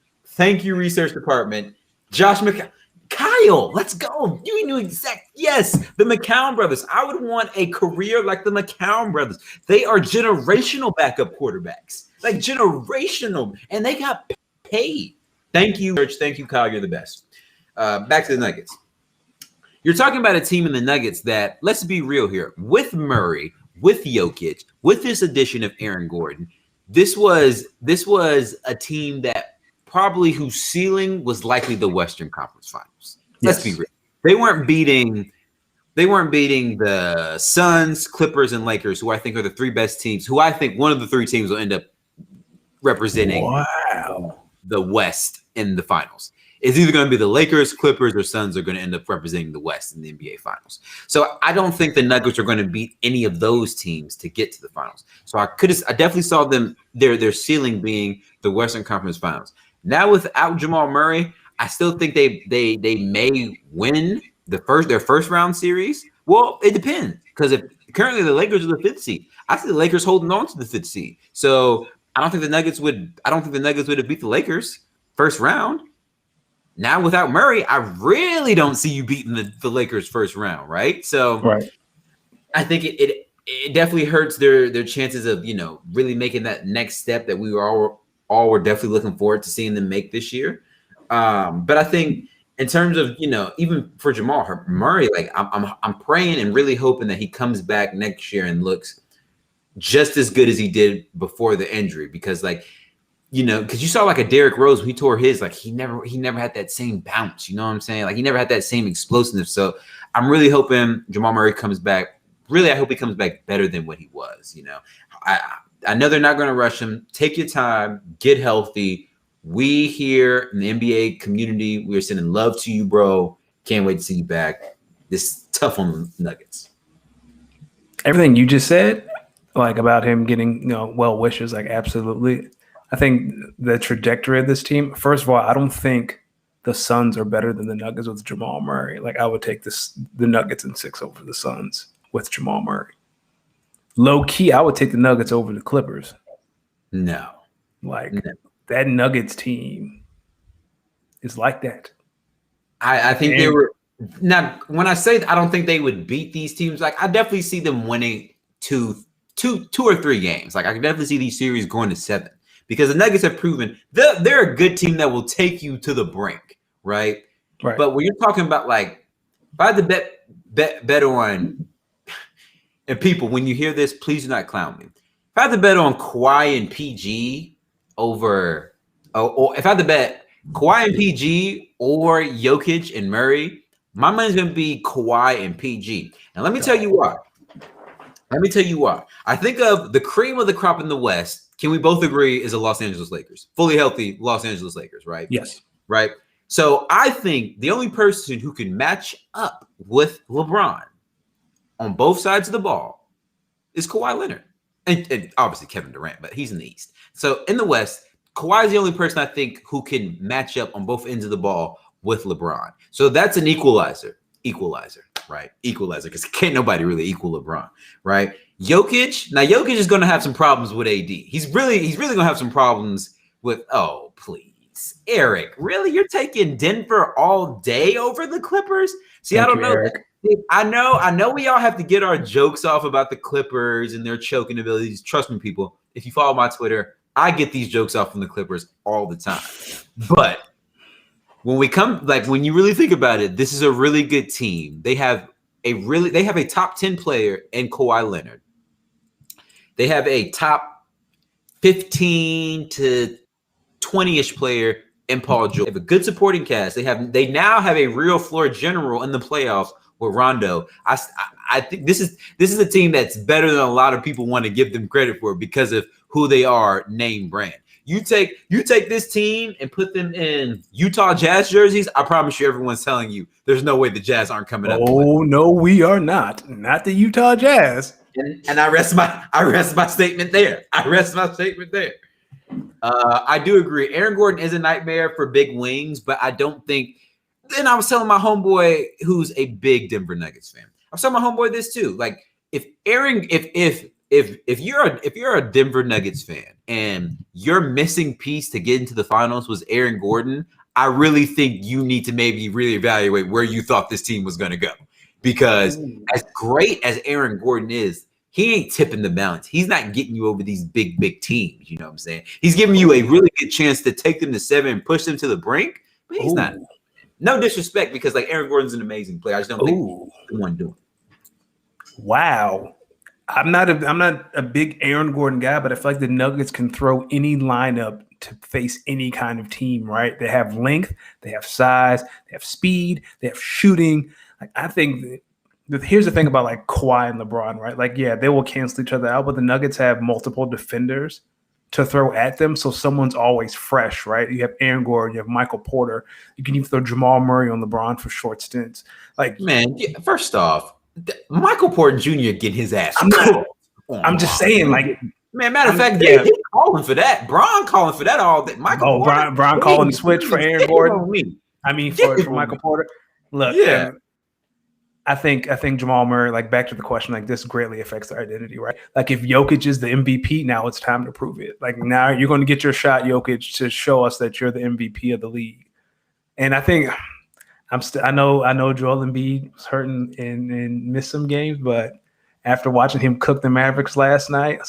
research department. Josh McCown. Kyle, let's go. You knew yes, the McCown brothers. I would want a career like the McCown brothers. They are generational backup quarterbacks. Like, generational. And they got paid. Thank you, Rich. Thank you, Kyle. You're the best. Back to the Nuggets. You're talking about a team in the Nuggets that, let's be real here, with Murray, with Jokic, with this addition of Aaron Gordon, this was a team that probably whose ceiling was likely the Western Conference Finals. Let's be real. They weren't beating the Suns, Clippers, and Lakers, who I think are the 3 best teams, who I think one of the 3 teams will end up representing the West in the finals. It's either going to be the Lakers, Clippers, or Suns are going to end up representing the West in the NBA Finals. So I don't think the Nuggets are going to beat any of those teams to get to the finals. So I definitely saw them their ceiling being the Western Conference Finals. Now without Jamal Murray, I still think they may win their first round series. Well, it depends, because if currently the Lakers are the 5th seed, I see the Lakers holding on to the 5th seed. So I don't think the Nuggets would have beat the Lakers first round. Now without Murray, I really don't see you beating the Lakers first round, right? So I think it definitely hurts their chances of, really making that next step that we were all were definitely looking forward to seeing them make this year. But I think in terms of, even for Jamal Murray, like I'm praying and really hoping that he comes back next year and looks just as good as he did before the injury, because because you saw like a Derrick Rose when he tore his, like he never had that same bounce. You know what I'm saying? Like he never had that same explosiveness. So I'm really hoping Jamal Murray comes back. Really, I hope he comes back better than what he was. I know they're not going to rush him. Take your time, get healthy. We here in the NBA community, we are sending love to you, bro. Can't wait to see you back. This tough on the Nuggets. Everything you just said, like about him getting well wishes, like absolutely. I think the trajectory of this team, first of all, I don't think the Suns are better than the Nuggets with Jamal Murray. Like I would take the Nuggets in 6 over the Suns with Jamal Murray. Low key, I would take the Nuggets over the Clippers. No. That Nuggets team is like that. I think they were – now, when I say I don't think they would beat these teams, like I definitely see them winning two or three games. Like I can definitely see these series going to 7 because the Nuggets have proven they're a good team that will take you to the brink, right? Right. But when you're talking about like – if I had to bet on – and people, when you hear this, please do not clown me. If I had to bet on Kawhi and PG – over, or if I had to bet Kawhi and PG or Jokic and Murray, my money's going to be Kawhi and PG. And let me tell you why. I think of the cream of the crop in the West. Can we both agree is the Los Angeles Lakers? Fully healthy Los Angeles Lakers, right? Yes. Right. So I think the only person who can match up with LeBron on both sides of the ball is Kawhi Leonard. And obviously Kevin Durant, but he's in the East. So in the West, Kawhi is the only person I think who can match up on both ends of the ball with LeBron. So that's an equalizer, right? Equalizer, because can't nobody really equal LeBron, right? Jokic is going to have some problems with AD. He's really going to have some problems with, oh, please. Eric, really? You're taking Denver all day over the Clippers? See, I don't know. Eric. I know we all have to get our jokes off about the Clippers and their choking abilities. Trust me, people, if you follow my Twitter, I get these jokes off from the Clippers all the time. But when you really think about it, this is a really good team. They have a top 10 player in Kawhi Leonard. They have a top 15 to 20-ish player in Paul George. They have a good supporting cast. They now have a real floor general in the playoffs with Rondo. I think this is a team that's better than a lot of people want to give them credit for because of who they are, name brand. You take this team and put them in Utah Jazz jerseys, I promise you everyone's telling you there's no way the Jazz aren't coming up. Oh, no, we are not. Not the Utah Jazz. And I rest my statement there. I do agree. Aaron Gordon is a nightmare for big wings, but I don't think. And I was telling my homeboy, who's a big Denver Nuggets fan, I was telling my homeboy this too. Like, if you're a Denver Nuggets fan and your missing piece to get into the finals was Aaron Gordon, I really think you need to maybe really evaluate where you thought this team was going to go, because as great as Aaron Gordon is, he ain't tipping the balance. He's not getting you over these big teams. You know what I'm saying? He's giving you a really good chance to take them to 7 and push them to the brink, but he's not. No disrespect, because like Aaron Gordon's an amazing player. I just don't think he's the one doing it. Wow. I'm not a big Aaron Gordon guy, but I feel like the Nuggets can throw any lineup to face any kind of team, right? They have length, they have size, they have speed, they have shooting. Like, I think here's the thing about like Kawhi and LeBron, right? Like, yeah, they will cancel each other out, but the Nuggets have multiple defenders to throw at them, so someone's always fresh, right? You have Aaron Gordon, you have Michael Porter. You can even throw Jamal Murray on LeBron for short stints. Like, man, first off, Michael Porter Jr. getting his ass. I'm just saying, like, man. Matter of fact, yeah, he's calling for that. Bron calling for that all day. Michael Porter, Bron calling the switch for Aaron Gordon. I mean, for Michael Porter. Look, yeah. I think Jamal Murray, like, back to the question, like, this greatly affects their identity, right? Like, if Jokic is the MVP, now it's time to prove it. Like, now you're going to get your shot, Jokic, to show us that you're the MVP of the league. And I think I know Joel Embiid was hurting and missed some games, but after watching him cook the Mavericks last night,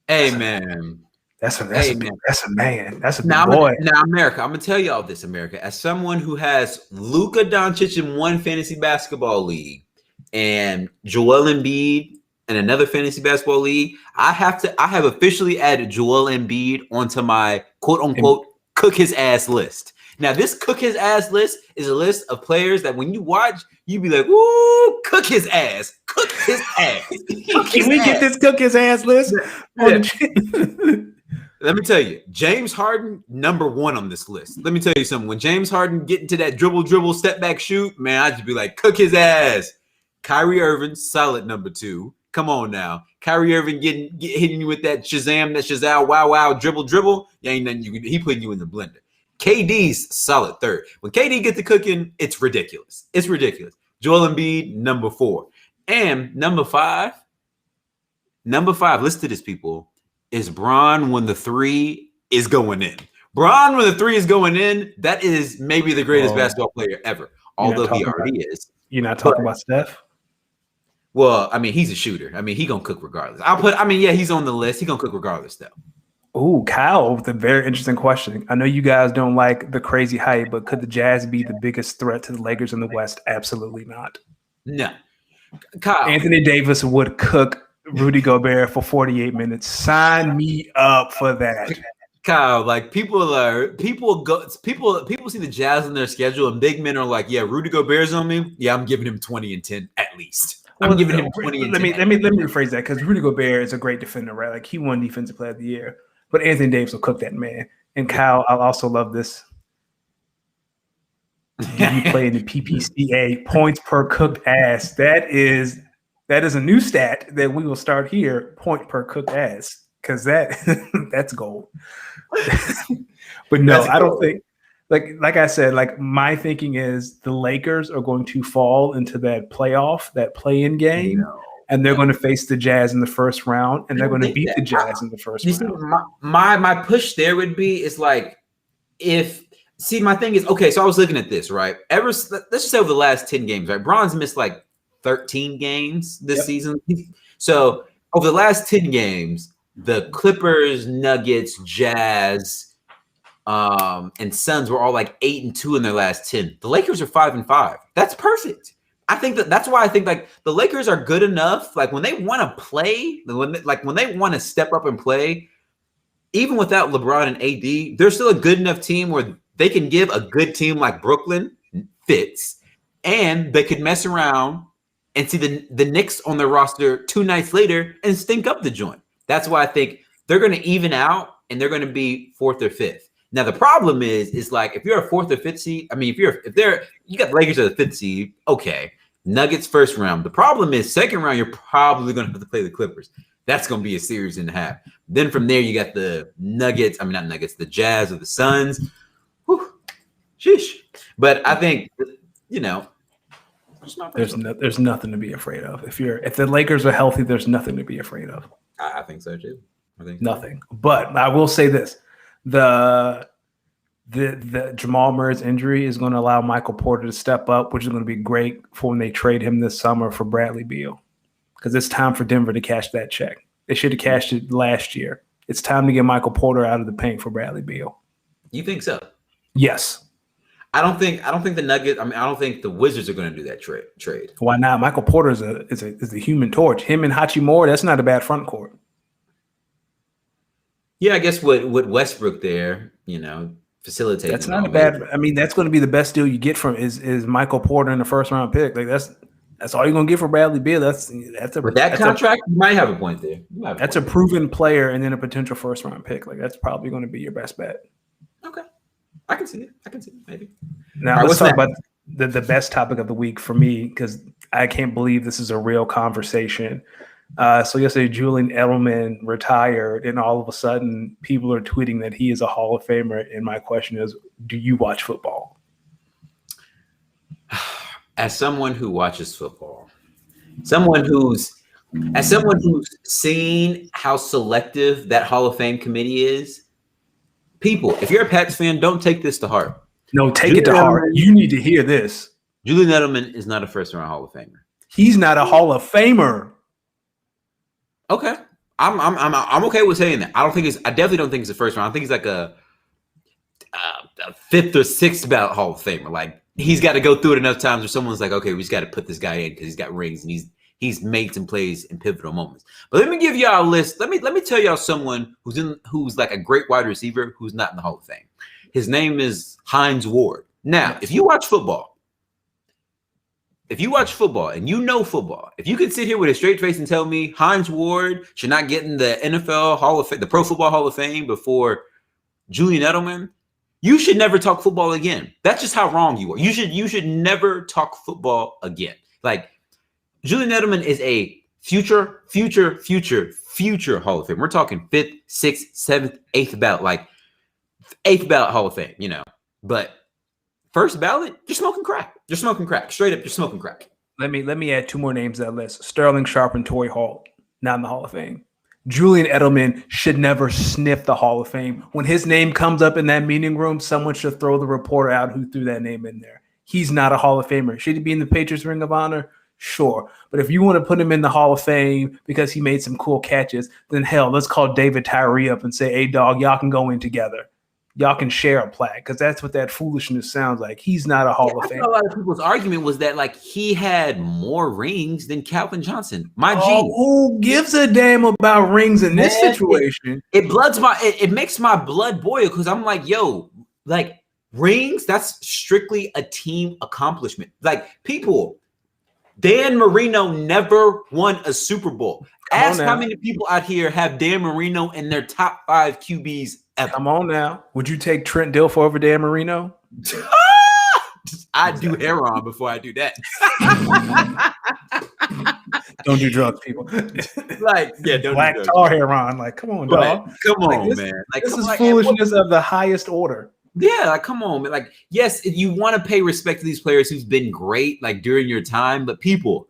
hey man, That's a man. That's a big Now, boy. America, I'm gonna tell y'all this, America. As someone who has Luka Doncic in one fantasy basketball league and Joel Embiid in another fantasy basketball league, I have officially added Joel Embiid onto my quote unquote cook his ass list. Now, this cook his ass list is a list of players that when you watch, you be like, "Ooh, cook his ass, cook his ass." Can we get this cook his ass list? Yeah. Let me tell you, James Harden, number 1 on this list. Let me tell you something. When James Harden get into that dribble, step back, shoot, man, I'd just be like, cook his ass. Kyrie Irving, solid number 2. Come on now. Kyrie Irving hitting you with that Shazam, wow, dribble. Yeah, ain't nothing he putting you in the blender. KD's solid 3rd. When KD gets to cooking, it's ridiculous. It's ridiculous. Joel Embiid, number 4. And number 5, listen to this, people, is Bron when the 3 is going in. Bron when the 3 is going in, that is maybe the greatest basketball player ever, although he already is. You're not talking about Steph? Well, I mean, he's a shooter. I mean, he gonna cook regardless. He's on the list. He gonna cook regardless, though. Ooh, Kyle, with a very interesting question. I know you guys don't like the crazy hype, but could the Jazz be the biggest threat to the Lakers in the West? Absolutely not. No. Kyle. Anthony Davis would cook Rudy Gobert for 48 minutes. Sign me up for that. Kyle, like people see the Jazz on their schedule and big men are like, yeah, Rudy Gobert's on me. Yeah, I'm giving him 20 and 10 at least. I'm giving him 20 and 10. Let me rephrase that, because Rudy Gobert is a great defender, right? Like, he won Defensive Player of the Year. But Anthony Davis will cook that man. And Kyle, I also love this. You play in the PPCA, points per cooked ass. That is a new stat that we will start here, point per cooked ass, because that's gold. But no, I don't think, like I said, like, my thinking is the Lakers are going to fall into that play-in game, and they're going to face the Jazz in the first round, and they're going to beat the Jazz in the first round. My push there would be, is like, my thing is, okay, so I was looking at this, right? Let's just say over the last 10 games, right? Bron's missed like 13 games this season. So over the last 10 games, the Clippers, Nuggets, Jazz, and Suns were all like 8-2 in their last 10. The Lakers are 5-5. That's perfect. I think that's why I think like the Lakers are good enough. Like when they want to play, when they want to step up and play, even without LeBron and AD, they're still a good enough team where they can give a good team like Brooklyn fits, and they could mess around and see the Knicks on their roster 2 nights later and stink up the joint. That's why I think they're going to even out and they're going to be 4th or 5th. Now the problem is like if you're a 4th or 5th seed, I mean you got the Lakers as a 5th seed, okay. Nuggets first round. The problem is second round, you're probably going to have to play the Clippers. That's going to be a series and a half. Then from there, you got the the Jazz or the Suns. Whew, sheesh. But I think, there's nothing to be afraid of. If the Lakers are healthy, there's nothing to be afraid of. I think so too. Nothing. But I will say this: the Jamal Murray's injury is going to allow Michael Porter to step up, which is going to be great for when they trade him this summer for Bradley Beal, because it's time for Denver to cash that check. They should have cashed it last year. It's time to get Michael Porter out of the paint for Bradley Beal. You think so? Yes. I don't think the Nuggets. I mean, I don't think the Wizards are going to do that trade. Why not? Michael Porter is a human torch. Him and Hachimura, that's not a bad front court. Yeah, I guess with Westbrook there, facilitating. That's not a bad. I mean, that's going to be the best deal you get from is Michael Porter in the first round pick. Like that's all you're going to get for Bradley Beal. That's with that contract. You might have a point there. That's a proven player and then a potential first round pick. Like that's probably going to be your best bet. Okay. I can see it. Maybe. Now let's talk about the best topic of the week for me, because I can't believe this is a real conversation. So yesterday, Julian Edelman retired, and all of a sudden, people are tweeting that he is a Hall of Famer. And my question is, do you watch football? As someone who watches football, someone who's seen how selective that Hall of Fame committee is. People, if you're a Pats fan, don't take this to heart. No, take it to heart. You need to hear this. Julian Edelman is not a first-round Hall of Famer. He's not a Hall of Famer. Okay. I'm okay with saying that. I definitely don't think it's the first round. I think he's like a fifth or sixth ballot Hall of Famer. Like he's got to go through it enough times where someone's like, okay, we just got to put this guy in because he's got rings and he's made some plays in pivotal moments. But let me give y'all a list. Let me tell y'all someone who's like a great wide receiver who's not in the Hall of Fame. His name is Hines Ward. Now, if you watch football and you know football, if you could sit here with a straight face and tell me Hines Ward should not get in the NFL Hall of Fame, the Pro Football Hall of Fame before Julian Edelman, you should never talk football again. That's just how wrong you are. You should never talk football again. Like Julian Edelman is a future Hall of Fame. We're talking 5th, 6th, 7th, 8th ballot, like 8th ballot Hall of Fame, you know. But first ballot, you're smoking crack. You're smoking crack. Straight up, you're smoking crack. Let me add 2 more names to that list. Sterling, Sharpe, and Torrey Hall, not in the Hall of Fame. Julian Edelman should never sniff the Hall of Fame. When his name comes up in that meeting room, someone should throw the reporter out who threw that name in there. He's not a Hall of Famer. Should he be in the Patriots Ring of Honor? Sure. But if you want to put him in the Hall of Fame because he made some cool catches, then hell, let's call David Tyree up and say, hey, dog, y'all can go in together. Y'all can share a plaque because that's what that foolishness sounds like. He's not a Hall of Fame. A lot of people's argument was that like he had more rings than Calvin Johnson. Who gives a damn about rings in this situation? It makes my blood boil because I'm like, yo, like rings, that's strictly a team accomplishment. Like people, Dan Marino never won a Super Bowl. Ask how many people out here have Dan Marino in their top 5 QBs ever. Come on now. Would you take Trent Dilfer over Dan Marino? I'd do heroin before I do that. Don't do drugs, people. Like, yeah, don't Black do tar heroin. Like, come on, dog. Come on, man. Like, this is foolishness of the highest order. Yeah, like, come on, man. Like, yes, you want to pay respect to these players who've been great, like, during your time, but people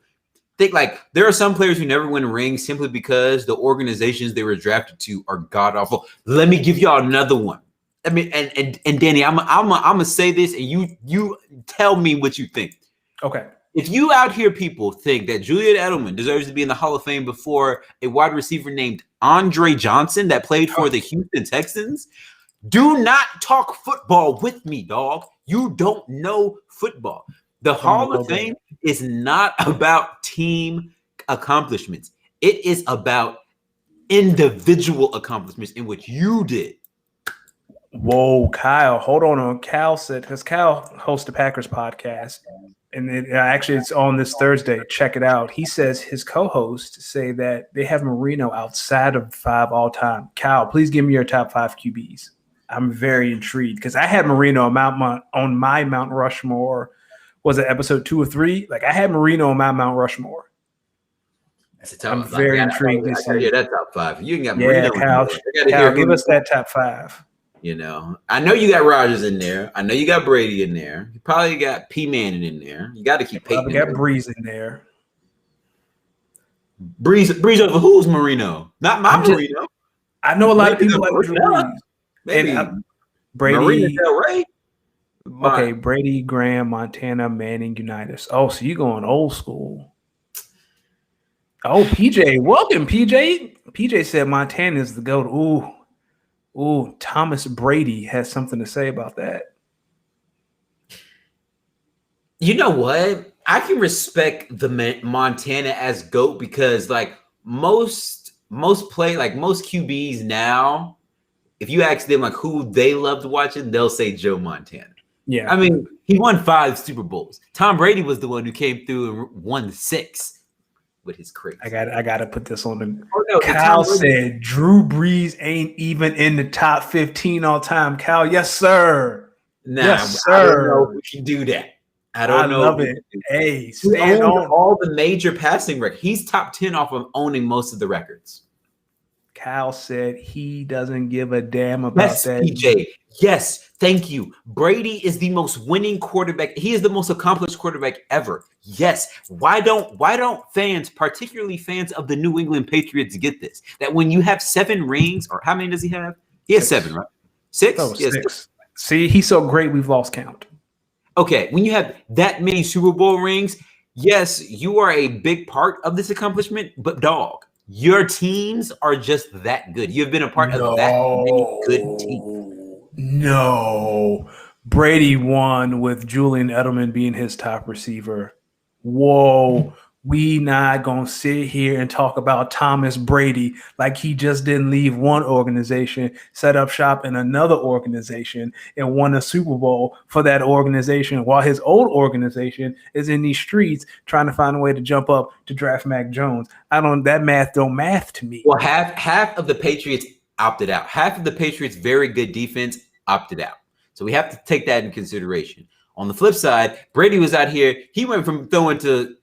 think, like, there are some players who never win rings simply because the organizations they were drafted to are god-awful. Let me give y'all another one. I mean, and Danny, I'm gonna say this, and you tell me what you think. Okay. If you out here people think that Julian Edelman deserves to be in the Hall of Fame before a wide receiver named Andre Johnson that played for the Houston Texans, do not talk football with me, dog. You don't know football. The Hall of Fame is not about team accomplishments. It is about individual accomplishments in which you did. Whoa, Kyle, hold on. Cal said, because Cal hosts the Packers podcast, and it's on this Thursday. Check it out. He says his co-hosts say that they have Marino outside of 5 all time. Cal, please give me your top 5 QBs. I'm very intrigued because I had Marino on my Mount Rushmore. Was it episode 2 or 3? Like I had Marino on my Mount Rushmore. That's a top I'm very intrigued to see. Yeah, that top 5. You can get Marino. Cal, give us that top 5. You know, I know you got Rodgers in there. I know you got Brady in there. You probably got P. Manning in there. You got to keep Peyton. We got Breeze in there. Breeze over who's Marino? Not my Marino. I know a lot of people like Breeze. Maybe Brady. Marino Del Rey. Okay, Brady, Graham, Montana, Manning, Unitas. Oh, so you going old school? Oh, PJ, welcome, PJ. PJ said Montana is the GOAT. Ooh, Thomas Brady has something to say about that. You know what? I can respect the Montana as GOAT because, like, most QBs now, if you ask them like who they loved watching, they'll say Joe Montana. Yeah, I mean, he won 5 Super Bowls. Tom Brady was the one who came through and won 6. With his crazy. I got to put this on the. Cal said Drew Brees ain't even in the top 15 all time. Cal, yes sir. Nah, yes sir. I don't know if we can do that. I don't know. I love it. Hey, stand on all the major passing records. He's top 10 off of owning most of the records. Cal said he doesn't give a damn about that. PJ. Yes, thank you. Brady is the most winning quarterback. He is the most accomplished quarterback ever. Yes. Why don't fans, particularly fans of the New England Patriots, get this? That when you have 7 rings, or how many does he have? He has 7, right? 6? Oh, 6. See, he's so great we've lost count. Okay, when you have that many Super Bowl rings, yes, you are a big part of this accomplishment, but dog, Your teams are just that good. You've been a part of that many good teams. No. Brady won with Julian Edelman being his top receiver. Whoa. We not going to sit here and talk about Thomas Brady like he just didn't leave one organization, set up shop in another organization, and won a Super Bowl for that organization while his old organization is in these streets trying to find a way to jump up to draft Mac Jones. That math don't math to me. Well, half of the Patriots opted out. Half of the Patriots' very good defense opted out. So we have to take that in consideration. On the flip side, Brady was out here. He went from throwing to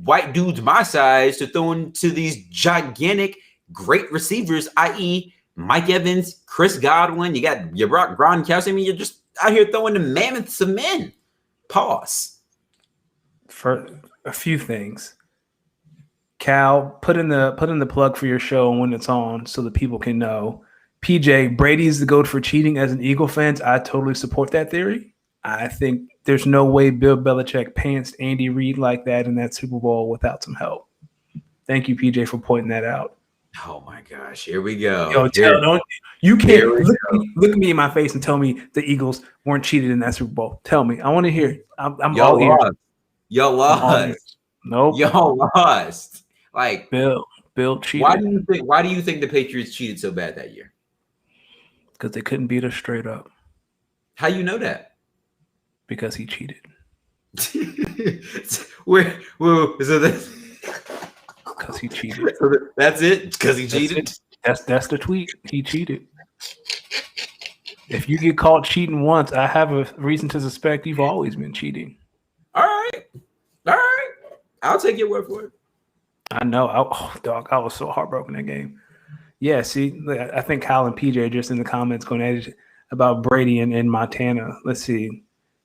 white dudes my size to throwing to these gigantic, great receivers, i.e. Mike Evans, Chris Godwin. You got your Gronkowski. I mean, you're just out here throwing the mammoths of men. Pause. For a few things. Cal, put in the plug for your show when it's on so that people can know. PJ, Brady's the GOAT for cheating. As an Eagle fan, I totally support that theory. I think there's no way Bill Belichick pantsed Andy Reid like that in that Super Bowl without some help. Thank you, PJ, for pointing that out. Oh my gosh, here we go. Yo, you can't look me in my face and tell me the Eagles weren't cheated in that Super Bowl. Tell me. I want to hear. I'm all ears. Y'all lost. Nope. Y'all lost. Like Bill cheated. Why do you think the Patriots cheated so bad that year? Because they couldn't beat us straight up. How you know that? Because he cheated. So that's because he cheated. That's it? Because he cheated? That's the tweet. He cheated. If you get caught cheating once, I have a reason to suspect you've always been cheating. All right. I'll take your word for it. I know. I was so heartbroken that game. Yeah, see, I think Kyle and PJ are just in the comments going at it about Brady and Montana. Let's see.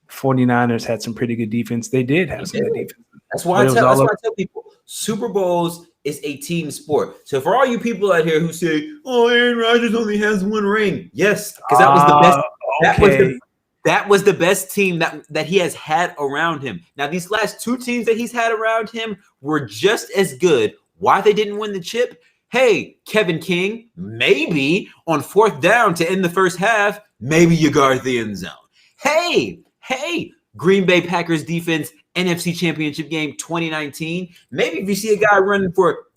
49ers had some pretty good defense. They did have some good defense. That's why I tell people Super Bowls is a team sport. So for all you people out here who say, "Oh, Aaron Rodgers only has one ring," yes, because that was the best. Okay. That was the best team that he has had around him. Now, these last two teams that he's had around him were just as good. Why they didn't win the chip? Hey, Kevin King, maybe on fourth down to end the first half, maybe you guard the end zone. Hey, Green Bay Packers defense, NFC Championship game 2019. Maybe if you see a guy running for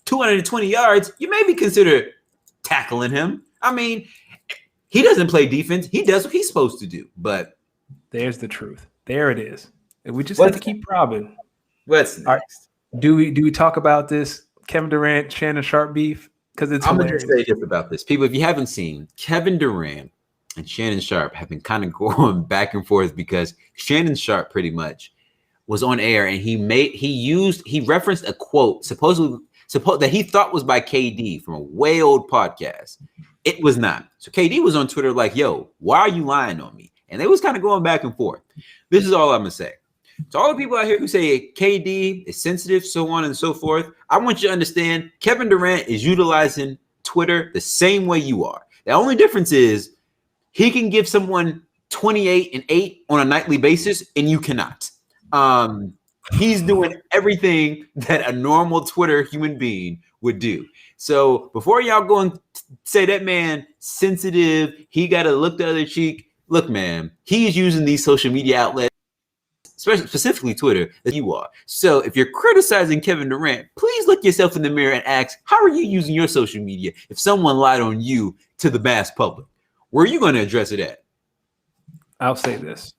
220 yards, you maybe consider tackling him. I mean, he doesn't play defense. He does what he's supposed to do. But there's the truth. There it is. And we just have to keep probing. What's next? All right. Do we talk about this Kevin Durant, Shannon Sharpe beef? Because it's I'm going to say just about this. People, if you haven't seen, Kevin Durant and Shannon Sharpe have been kind of going back and forth because Shannon Sharpe pretty much was on air and he referenced a quote supposedly that he thought was by KD from a way old podcast. It was not. So KD was on Twitter like, "Yo, why are you lying on me?" And they was kind of going back and forth. This is all I'm gonna say. To all the people out here who say KD is sensitive, so on and so forth, I want you to understand Kevin Durant is utilizing Twitter the same way you are. The only difference is he can give someone 28 and 8 on a nightly basis, and you cannot. He's doing everything that a normal Twitter human being would do. So before y'all go and say that man sensitive, he got to look the other cheek. Look, man, he is using these social media outlets, specifically Twitter, as you are. So if you're criticizing Kevin Durant, please look yourself in the mirror and ask, how are you using your social media if someone lied on you to the mass public? Where are you going to address it at? I'll say this.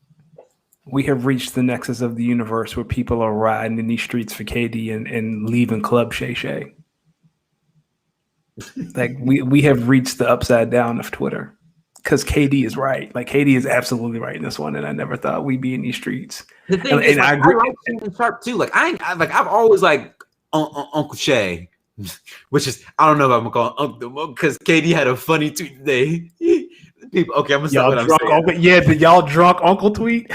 We have reached the nexus of the universe where people are riding in these streets for KD and leaving Club Shay Shay. Like we have reached the upside down of Twitter because KD is right. Like KD is absolutely right in this one, and I never thought we'd be in these streets. The thing is, I agree. I like Sharpe too. Like I've always liked Uncle Shay, which is I don't know if I'm gonna call him Uncle because KD had a funny tweet today. People, okay, I'm gonna stop what I'm saying. Uncle, yeah, the y'all drunk uncle tweet.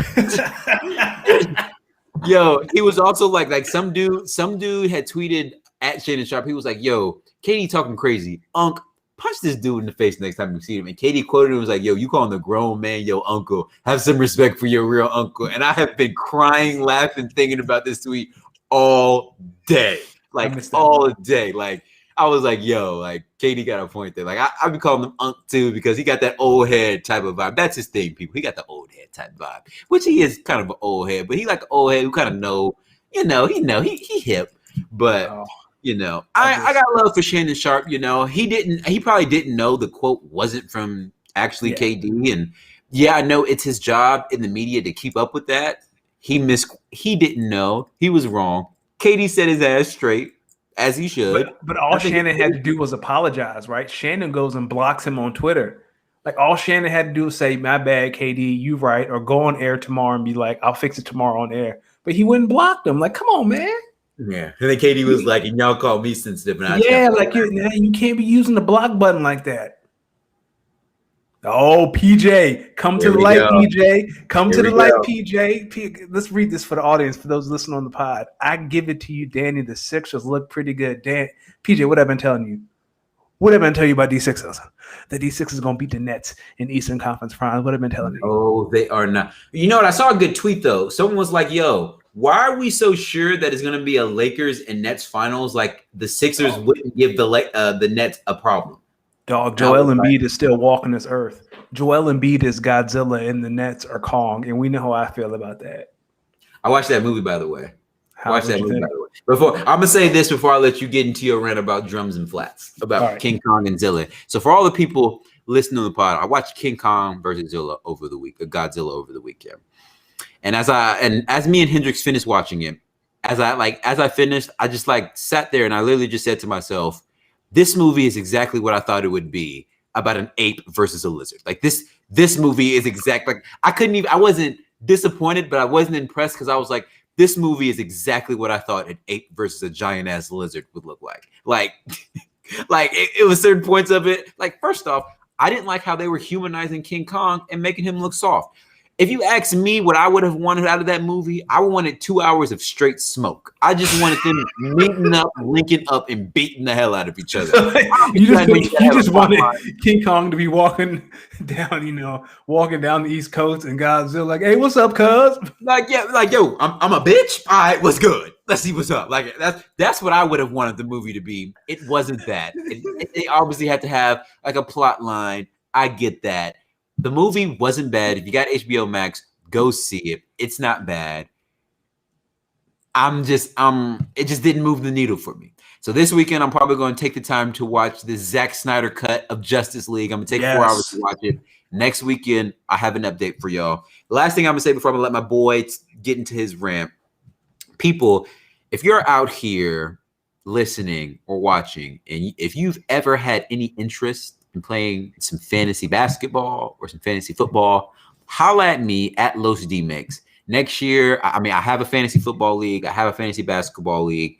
Yo, he was also like some dude had tweeted at Shannon Sharpe. He was like, "Yo, KD talking crazy. Unc, punch this dude in the face next time you see him." And KD quoted him was like, "Yo, you calling the grown man yo uncle? Have some respect for your real uncle." And I have been crying, laughing, thinking about this tweet all day. like missed that all one. day. Like I was like, yo, like KD got a point there. Like I be calling him Unc too because he got that old head type of vibe. That's his thing, people. He got the old head type vibe, which he is kind of an old head, but he like an old head who kind of know, he hip, but. Oh, I got love for Shannon Sharpe. He probably didn't know the quote wasn't from actually KD. And I know it's his job in the media to keep up with that. He didn't know. He was wrong. KD set his ass straight, as he should. But all Shannon had to do was apologize, right? Shannon goes and blocks him on Twitter. Like all Shannon had to do was say, "My bad, KD, you right," or go on air tomorrow and be like, "I'll fix it tomorrow on air." But he wouldn't block them. Like, come on, man. Yeah, and then KD was like, "And y'all call me sensitive." And you can't be using the block button like that. Oh, PJ, come to the light, PJ. Come to the light, PJ. Let's read this for the audience, for those listening on the pod. I give it to you, Danny. The Sixers look pretty good. PJ, what have I been telling you? What have I been telling you about these Sixers? That these Sixers are going to beat the Nets in Eastern Conference Finals. What have I been telling you? Oh, they are not. You know what? I saw a good tweet, though. Someone was like, yo, why are we so sure that it's going to be a Lakers and Nets finals? Like the Sixers wouldn't give the Nets a problem. Dog, Joel Embiid is still walking this earth. Joel Embiid is Godzilla and the Nets are Kong, and we know how I feel about that. I watched that movie, by the way. Before I'm gonna say this before I let you get into your rant about drums and flats, about King Kong and Zilla. So for all the people listening to the pod, I watched King Kong versus Godzilla over the weekend. And as me and Hendrix finished watching it, as I finished, I just sat there and I literally just said to myself, this movie is exactly what I thought it would be about an ape versus a lizard. Like this movie is I wasn't disappointed, but I wasn't impressed because I was like, this movie is exactly what I thought an ape versus a giant ass lizard would look like. It was certain points of it. Like, first off, I didn't like how they were humanizing King Kong and making him look soft. If you ask me what I would have wanted out of that movie, I wanted 2 hours of straight smoke. I just wanted them meeting up, linking up, and beating the hell out of each other. you just wanted King Kong to be walking down the East Coast and Godzilla like, "Hey, what's up, cuz?" Yo, I'm a bitch. All right, what's good? Let's see what's up. Like that's what I would have wanted the movie to be. It wasn't that. They obviously had to have like a plot line. I get that. The movie wasn't bad. If you got HBO Max, go see it. It's not bad. It just didn't move the needle for me. So this weekend, I'm probably going to take the time to watch the Zack Snyder cut of Justice League. I'm going to take 4 hours to watch it. Next weekend, I have an update for y'all. The last thing I'm going to say before I'm going to let my boy get into his rant. People, if you're out here listening or watching, and if you've ever had any interest in playing some fantasy basketball or some fantasy football, holla at me at Los Demix. Next year, I have a fantasy football league. I have a fantasy basketball league.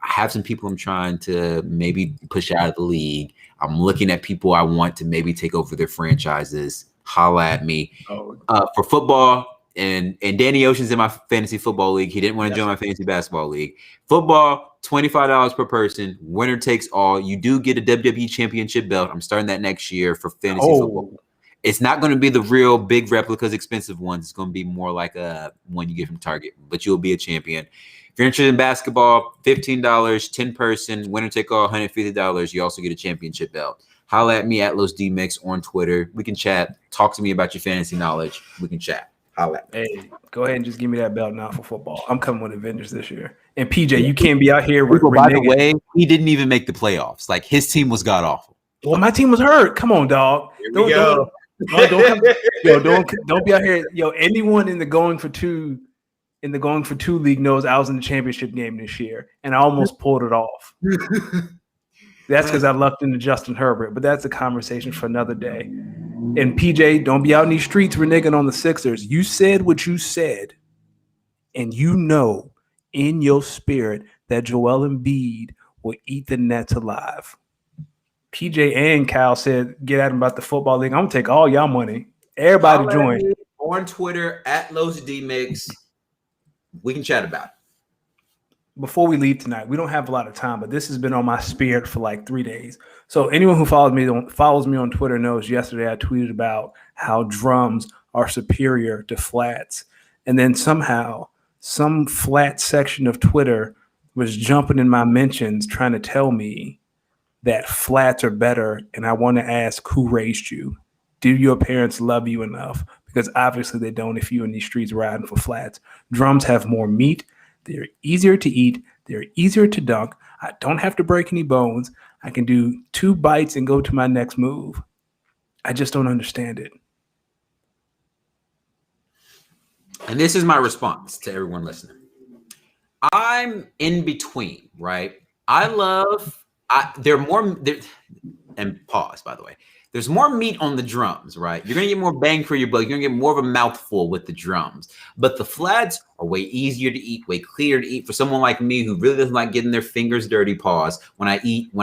I have some people I'm trying to maybe push out of the league. I'm looking at people I want to maybe take over their franchises. Holla at me. For football, and Danny Ocean's in my fantasy football league. He didn't want to join my fantasy basketball league. Football, $25 per person. Winner takes all. You do get a WWE championship belt. I'm starting that next year for fantasy football. It's not going to be the real big replicas, expensive ones. It's going to be more like a one you get from Target, but you'll be a champion. If you're interested in basketball, $15, 10 person, winner take all, $150. You also get a championship belt. Holla at me at Los Demix on Twitter. We can chat. Talk to me about your fantasy knowledge. We can chat. Holla at me. Hey, go ahead and just give me that belt now for football. I'm coming with Avengers this year. And PJ, you can't be out here with by the way, he didn't even make the playoffs. Like his team was god awful. Well, my team was hurt. Come on, dog. Don't be out here. Yo, anyone in the going for two league knows I was in the championship game this year and I almost pulled it off. That's because I lucked into Justin Herbert, but that's a conversation for another day. And PJ, don't be out in these streets reneging on the Sixers. You said what you said, and you know in your spirit that Joel Embiid will eat the Nets alive. PJ and Kyle said, get at him about the football league. I'm going to take all y'all money. Everybody join. On Twitter, at Los Demix. We can chat about it. Before we leave tonight, we don't have a lot of time, but this has been on my spirit for like 3 days. So anyone who follows me on Twitter knows yesterday I tweeted about how drums are superior to flats. And then somehow some flat section of Twitter was jumping in my mentions trying to tell me that flats are better, and I want to ask, who raised you? Do your parents love you enough? Because obviously they don't if you're in these streets riding for flats. Drums have more meat. They're easier to eat. They're easier to dunk. I don't have to break any bones. I can do 2 bites and go to my next move. I just don't understand it. And this is my response to everyone listening. I'm in between, right? And pause, by the way. There's more meat on the drums, right? You're going to get more bang for your buck. You're going to get more of a mouthful with the drums. But the flats are way easier to eat, way clearer to eat. For someone like me who really doesn't like getting their fingers dirty, pause. When I eat a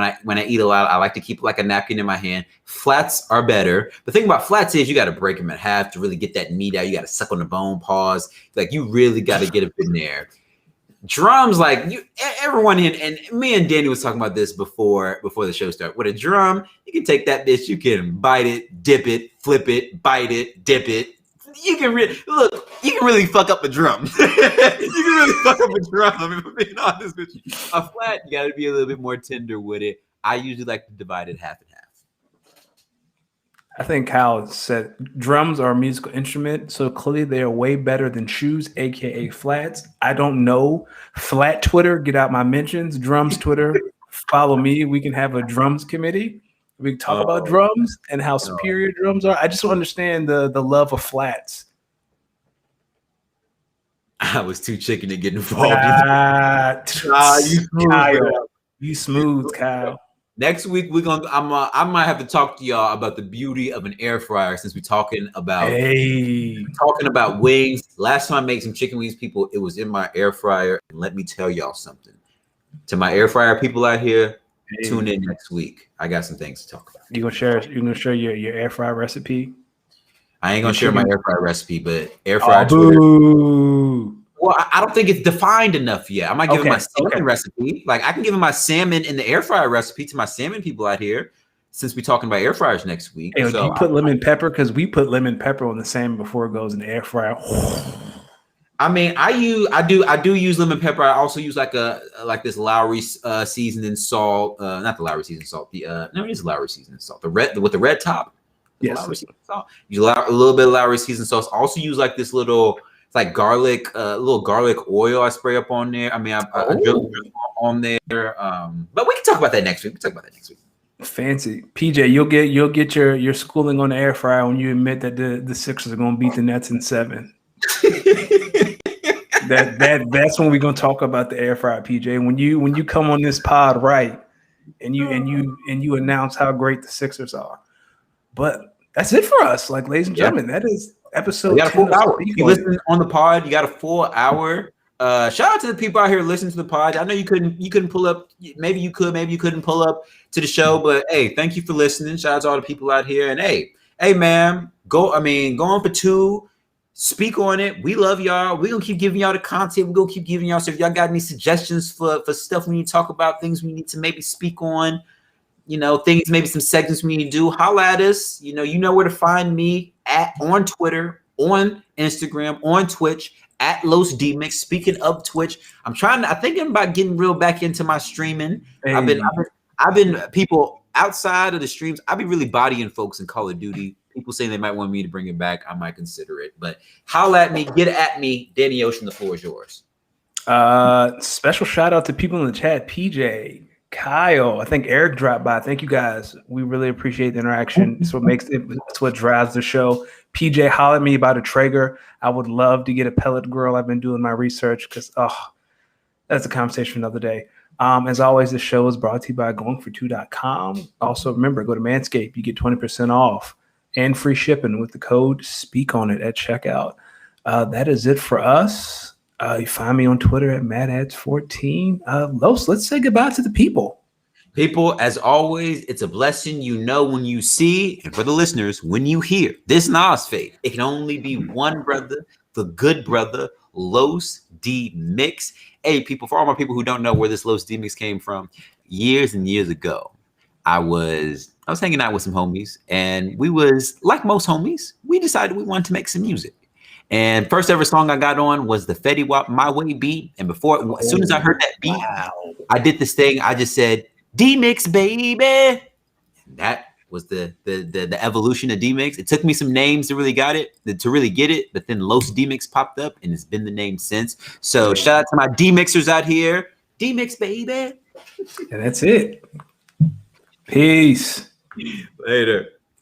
lot, I like to keep like a napkin in my hand. Flats are better. The thing about flats is you got to break them in half to really get that meat out. You got to suck on the bone, pause. Like you really got to get it in there. Drums, like everyone in, and me and Danny was talking about this before the show started. With a drum, you can take that bitch, you can bite it, dip it, flip it, bite it, dip it. You can really fuck up a drum. You can really fuck up a drum. If I'm being honest with you. A flat, you got to be a little bit more tender with it. I usually like to divide it half and half. I think Kyle said drums are a musical instrument, so clearly they are way better than shoes, aka flats. I don't know. Flat Twitter, get out my mentions. Drums Twitter, follow me. We can have a drums committee. We can talk about drums and how superior drums are. I just don't understand the love of flats. I was too chicken to get involved. You smooth, Kyle. Next week I might have to talk to y'all about the beauty of an air fryer since we're talking about wings. Last time I made some chicken wings, people, it was in my air fryer. And let me tell y'all something. To my air fryer people out here, tune in next week. I got some things to talk about. You gonna share your air fryer recipe? I ain't gonna share my air fryer recipe, but air fryer Twitter. Well, I don't think it's defined enough yet. I might give him my salmon recipe. Like I can give him my salmon in the air fryer recipe to my salmon people out here, since we're talking about air fryers next week. Hey, so do you put lemon pepper? Because we put lemon pepper on the salmon before it goes in the air fryer. I mean, I do use lemon pepper. I also use like this Lowry seasoning salt. Not the Lowry seasoning salt. No, it is Lowry seasoning salt. The red with the red top. Yes. Lowry seasoning salt. Use a little bit of Lowry seasoning sauce. Also use like this little. It's like garlic, little garlic oil I spray up on there. I mean, I drill on there. But we can talk about that next week. Fancy. PJ, you'll get your schooling on the air fryer when you admit that the Sixers are going to beat the Nets in 7. That's when we're going to talk about the air fryer, PJ. When you come on this pod, right, and you announce how great the Sixers are. But that's it for us, like, ladies and gentlemen. That is episode. You got a full hour. You listen on the pod. You got a full hour. Shout out to the people out here listening to the pod. I know you couldn't pull up. Maybe you could. Maybe you couldn't pull up to the show. But hey, thank you for listening. Shout out to all the people out here. And hey, man, go on for 2. Speak on it. We love y'all. We're gonna keep giving y'all the content. We're gonna keep giving y'all. So if y'all got any suggestions for stuff we need to talk about, things we need to maybe speak on, things, maybe some segments we need to do, holla at us. You know where to find me on Twitter, on Instagram, on Twitch, at Los Demix. Speaking of Twitch, I'm thinking about getting real back into my streaming. Hey. I've been people outside of the streams. I've been really bodying folks in Call of Duty. People saying they might want me to bring it back. I might consider it, but holla at me, get at me. Danny Ocean, the floor is yours. Special shout out to people in the chat. PJ, Kyle, I think Eric dropped by. Thank you guys. We really appreciate the interaction. It's what drives the show. PJ, holler at me about a Traeger. I would love to get a pellet grill. I've been doing my research because that's a conversation for another day. As always, the show is brought to you by goingfor2.com. Also, remember, go to Manscaped. You get 20% off and free shipping with the code SPEAKONIT at checkout. That is it for us. You find me on Twitter at MadAds14. Los, let's say goodbye to the people. People, as always, it's a blessing. When you see, and for the listeners, when you hear this Nas fade, it can only be one brother, the good brother, Los Demix. Hey, people, for all my people who don't know where this Los Demix came from, years and years ago, I was hanging out with some homies, and we was, like most homies, we decided we wanted to make some music. And first ever song I got on was the Fetty Wap My Way beat. And before, as soon as I heard that beat, I did this thing. I just said, Demix, baby. And that was the evolution of Demix. It took me some names to really get it, but then Los Demix popped up, and it's been the name since. So shout out to my Demixers out here. Demix, baby. And that's it. Peace. Later.